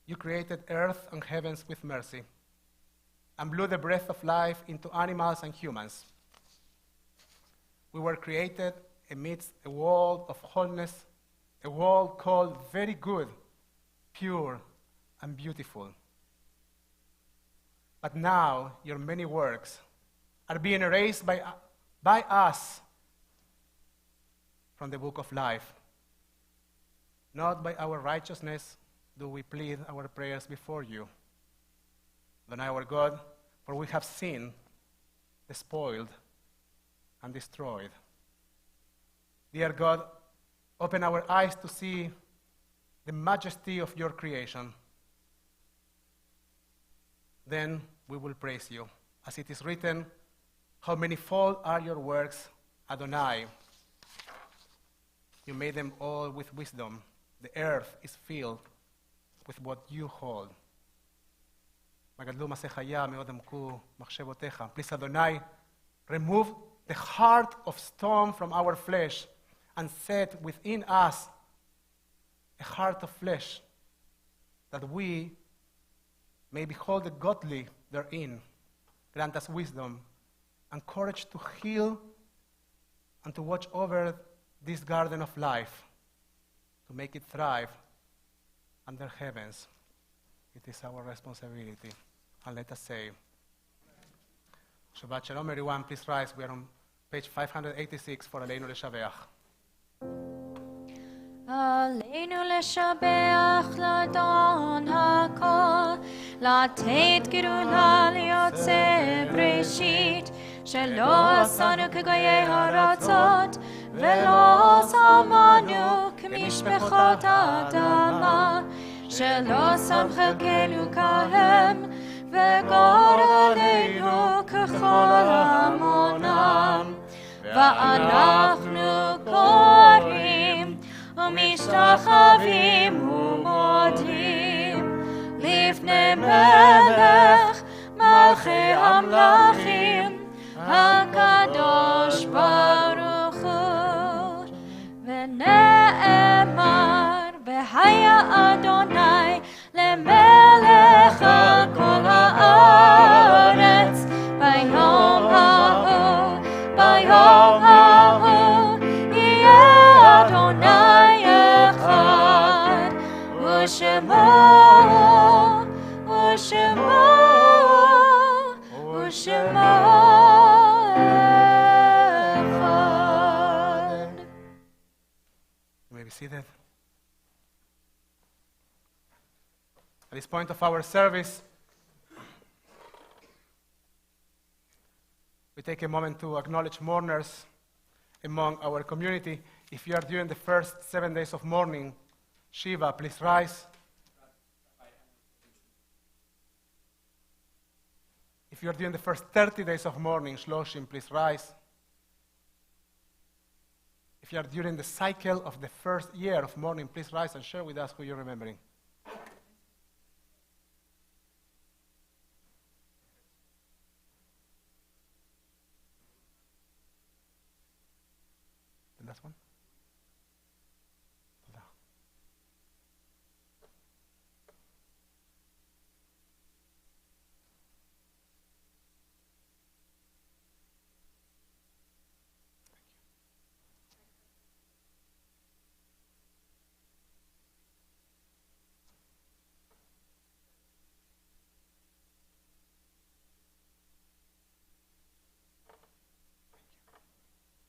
you created earth and heavens with mercy and blew the breath of life into animals and humans. We were created amidst a world of wholeness, a world called very good, pure, and beautiful. But now your many works are being erased by us from the book of life. Not by our righteousness do we plead our prayers before you. But our God, for we have sinned, despoiled, and destroyed. Dear God, open our eyes to see the majesty of your creation. Then we will praise you. As it is written, how manifold are your works, Adonai. You made them all with wisdom. The earth is filled with what you hold. גדלו מעשי חיה, מאוד עמקו מחשבותיך. Please, Adonai, remove the heart of stone from our flesh and set within us a heart of flesh, that we may behold the godly therein. Grant us wisdom and courage to heal and to watch over this garden of life, to make it thrive under heavens. It is our responsibility. And let us say, Shabbat Shalom, everyone. Please rise. We are on page 586 for Aleinu Leshabeach. עלינו לשבח לדון הכל, לתת גדולה ליוצא בראשית, שלא עשנו כגויי הארצות, ולא שמנו כמשפחות האדמה, שלא שם חלקנו כהם, וגורלנו ככל המונם, ואנחנו קוראים ומשתחווים ומודים לפני מלך מלכי המלכים הקדוש ברוך הוא. ונאמר והיה אדוני למלך על כל הארץ ביום ההוא, ביום ההוא יהיה אדוני אחד, ושמו אחד. You may be seated. At this point of our service, we take a moment to acknowledge mourners among our community. If you are during the first 7 days of mourning, Shiva, please rise. If you are during the first 30 days of mourning, Shloshim, please rise. If you are during the cycle of the first year of mourning, please rise and share with us who you're remembering. The last one? תודה.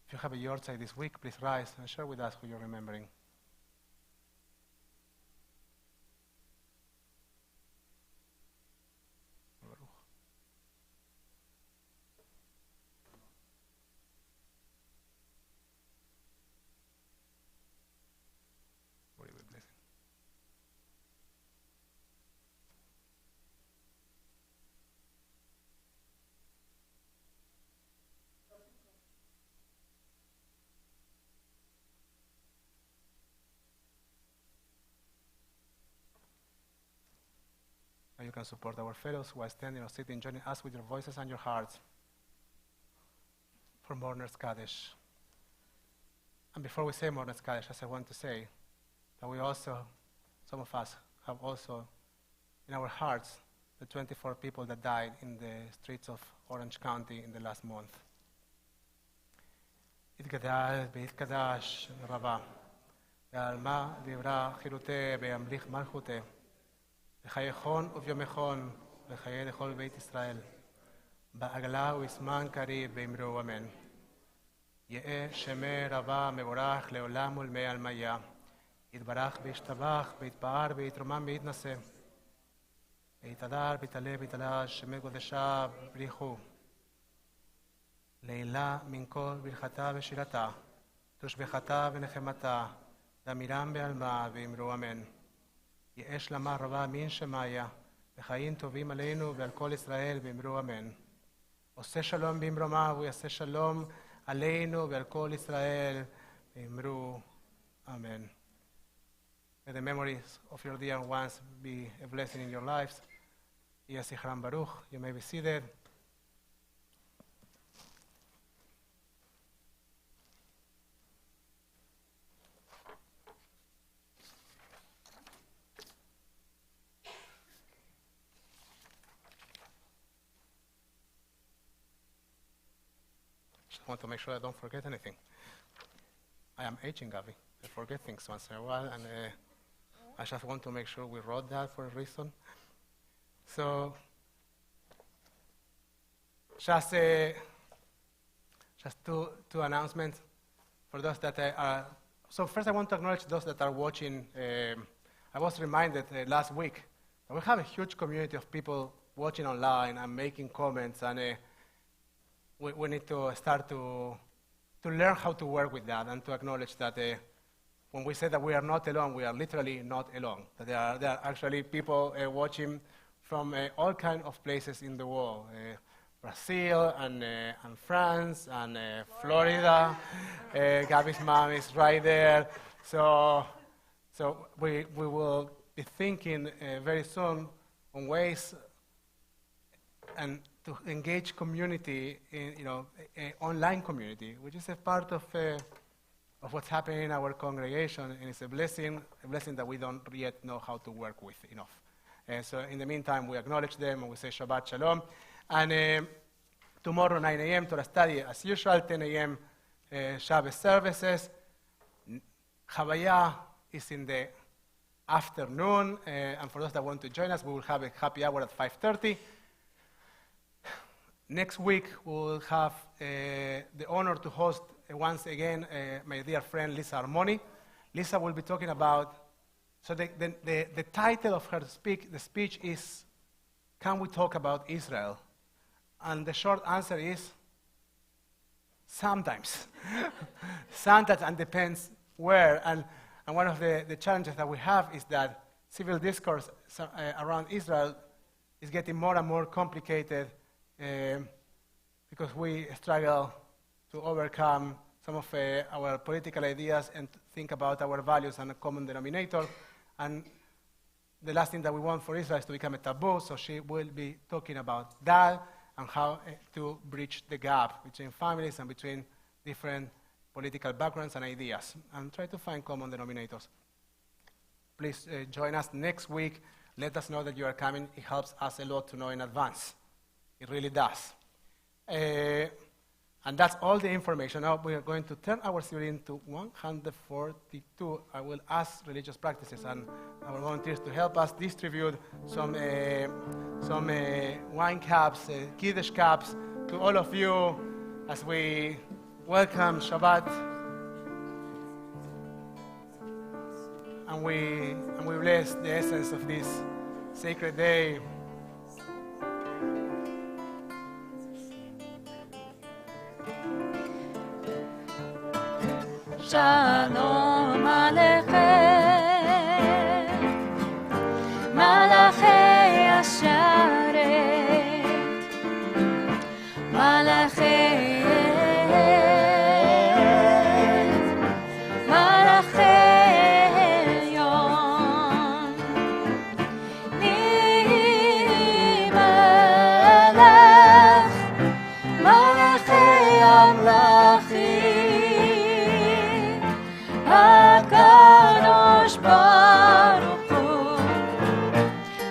If you have a yahrzeit this week, please rise and share with us who you're remembering. Very good blessing. And you can support our fellows who are standing or sitting, joining us with your voices and your hearts for Mourners Kaddish. And before we say Mourners Kaddish, as I want to say that we also, some of us, have also in our hearts the 24 people that died in the streets of Orange County in the last month. התגדל והתקדש רבה, ועלמה דברה חילותי וימליך מלכותי, לחייכון וביומכון, לחיי לכל בית ישראל, בעגלה ובזמן קריב באמרו אמן. יהא שמי רבה מבורך לעולם ולמי עלמיה, יתברך וישתבח ויתפאר ויתרומם ויתנשא, ויתהדר ויתעלה ויתעלה שמי קודשה בריחו, לעילה מן כל ברכתה ושירתה, תושבחתה ונחמתה, דמירם בעלמה ואמרו אמן. יהא שלמה רבה מן שמיה, וחיים טובים עלינו ועל כל ישראל ואמרו אמן. עושה שלום במרומיו ויעשה שלום עלינו ועל כל ישראל ואמרו אמן. May the memories of your dear ones be a blessing in your lives. Yes, Zichram Baruch. You may be seated. Just want to make sure I don't forget anything. I am aging, Gavi. I forget things once in a while, and I just want to make sure we wrote that for a reason. So, just two announcements for those that are. So first, I want to acknowledge those that are watching. I was reminded last week that we have a huge community of people watching online and making comments, and we need to start to learn how to work with that and to acknowledge that when we say that we are not alone, we are literally not alone. That there are actually people watching from all kinds of places in the world. Brazil and France and Florida. Gabby's mom is right there. So we will be thinking very soon on ways and to engage community in online community, which is a part of what's happening in our congregation, and it's a blessing that we don't yet know how to work with enough. So in the meantime, we acknowledge them and we say Shabbat Shalom. And tomorrow, 9 a.m., Torah study as usual, 10 a.m. Shabbos services. Havaya is in the afternoon, and for those that want to join us, we will have a happy hour at 5:30. Next week, we will have the honor to host once again my dear friend Lisa Armoni. Lisa will be talking about, so the title of her speech is, Can We Talk About Israel? And the short answer is, sometimes. Sometimes, and depends where. And one of the challenges that we have is that civil discourse around Israel is getting more and more complicated because we struggle to overcome some of our political ideas and think about our values and a common denominator. And the last thing that we want for Israel is to become a taboo, so she will be talking about that and how to bridge the gap between families and between different political backgrounds and ideas, and try to find common denominators. Please join us next week. Let us know that you are coming. It helps us a lot to know in advance. It really does. And that's all the information. Now we are going to turn our series into 142. I will ask religious practices and our volunteers to help us distribute some wine cups, Kiddush cups to all of you as we welcome Shabbat. And we bless the essence of this sacred day. Shalom Aleichem, Malachei Asharet, Malachei Elyon, Ni Melech, Malachei Amlachim. HaKadosh Baruch Hu,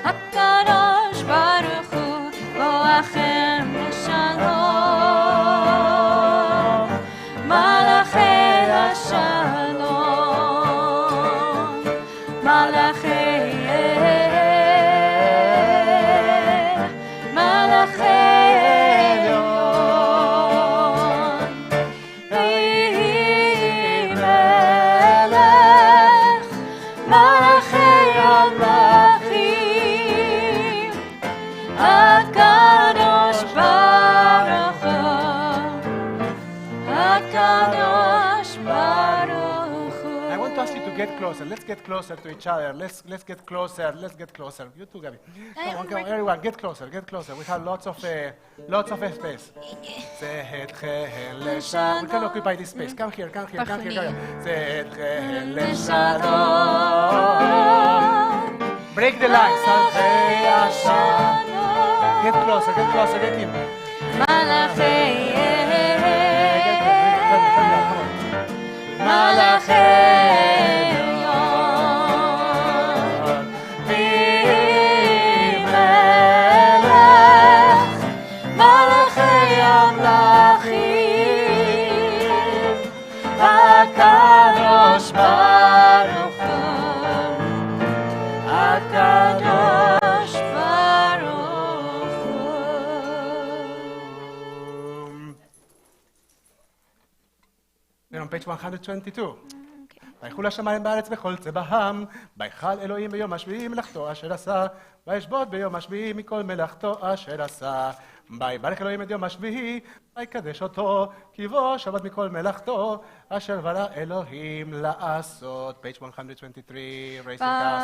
HaKadosh Baruch Hu, Boachem Shalom, Malachei Shalom, Malachei Get closer. Let's get closer to each other. Let's get closer. Let's get closer. You too, Gabby. Come on, everyone, get closer. Get closer. We have lots of space. We can occupy this space. Come here. Come here. Break the lines. Get closer, get in. מלאכי Come on. מלאכי עליון, מי מלך מלאכי המלכים הקדוש ברוך הוא הקדוש ברוך הוא. Then on page 122. ויחול השמיים בארץ וכל צבאם, ויכל אלוהים ביום השביעי מלאכתו אשר עשה, וישבות ביום השביעי מכל מלאכתו אשר עשה. ויברך אלוהים את יום השביעי, ויקדש אותו, כי בו שבת מכל מלאכתו, אשר ברא אלוהים לעשות. page 123, raise your glass.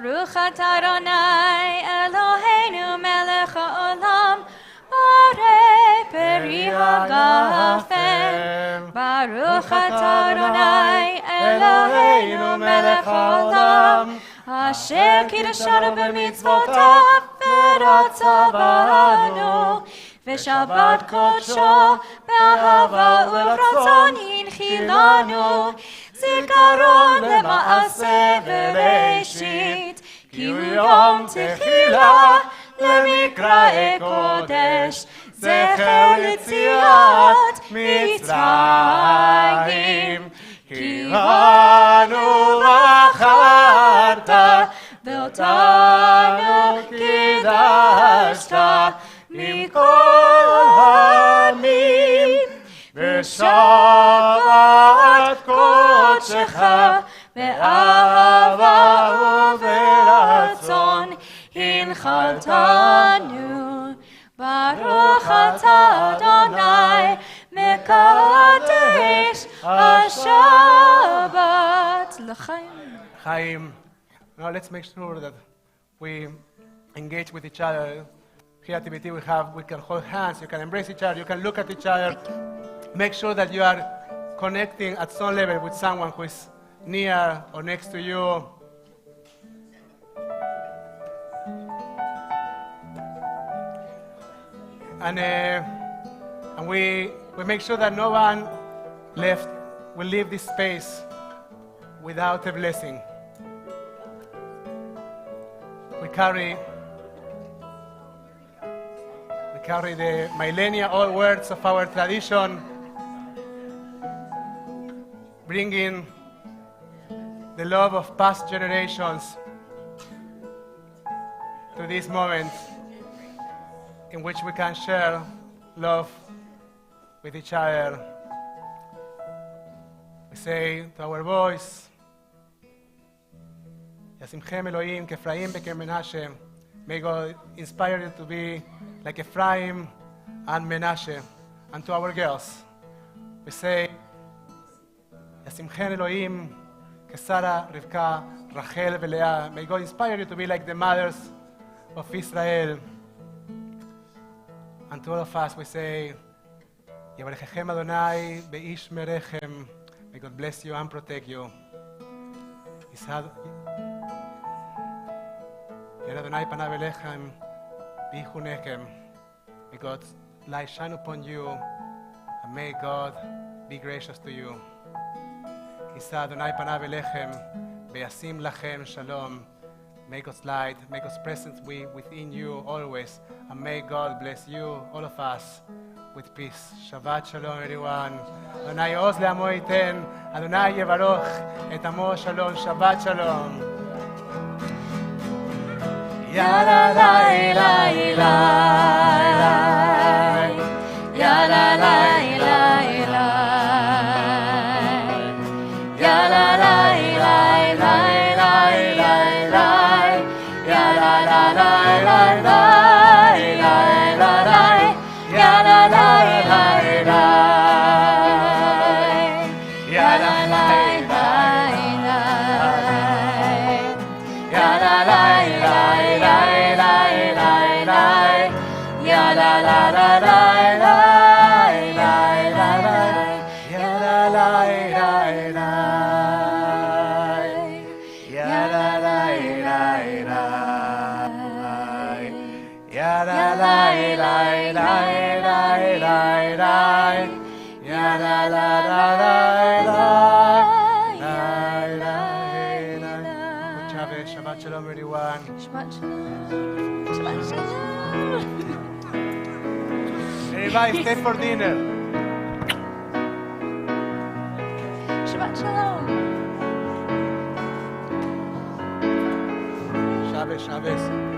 ברוך אתה אדוני אלוהינו מלך העולם בורא פרי הגפן. ברוך אתה אדוני אלוהינו מלך העולם אשר קידשנו במצוותיו ורצה בנו ושבת קודשו באהבה וברצון הנחילנו זיכרון למעשה בראשית כי הוא יום תחילה למקראי קודש זכר ליציאת מצרים כי בנו בחרת ואותנו קידשת מכל העמים בשבת קודשך באהבה וברצון הנחלתנו. ברוך אתה אדוני מקדש השבת לחיים. Chaim. Now let's make sure that we engage with each other. Creativity we can hold hands, you can embrace each other, you can look at each other. Make sure that you are connecting at some level with someone who is near or next to you. And we make sure that no one will leave this space without a blessing. We carry the millennia-old words of our tradition, bringing the love of past generations to this moment in which we can share love with each other. We say to our voice, Yasimchem Elohim k'Ephraim v'k'Menashe. May God inspire you to be like Ephraim and Menashe. And to our girls, we say, Yasimchem Elohim k'Sara, Rivka, Rachel v'Leah. May God inspire you to be like the mothers of Israel. And to all of us, we say, Yavarechechem Adonai be'ish merechem. May God bless you and protect you. Yer Adonai panav elechem v'yichunechem. May God's light shine upon you, and may God be gracious to you. Yisa Adonai panav elechem v'yasim lachem shalom. May God's light, may God's presence be within you always, and may God bless you, all of us, with peace. Shabbat shalom, everyone. Adonai oz le'amo yiten, Adonai yevaroch et amo shalom. Shabbat shalom. Ya la la la la, ya la la la la, ya la la la la la la, ya la la la la la, ya la la la la, ya la la la la, ya la la la. Ya la la la la la la la la, ya la la la la, ya la la la la, ya la la. Ya la la la la la. Shabbat Shalom, everyone. Shabbat Shalom. Shabbat Shalom. Everybody, stay for dinner. Shabbat Shalom. Shabbos, Shabbos.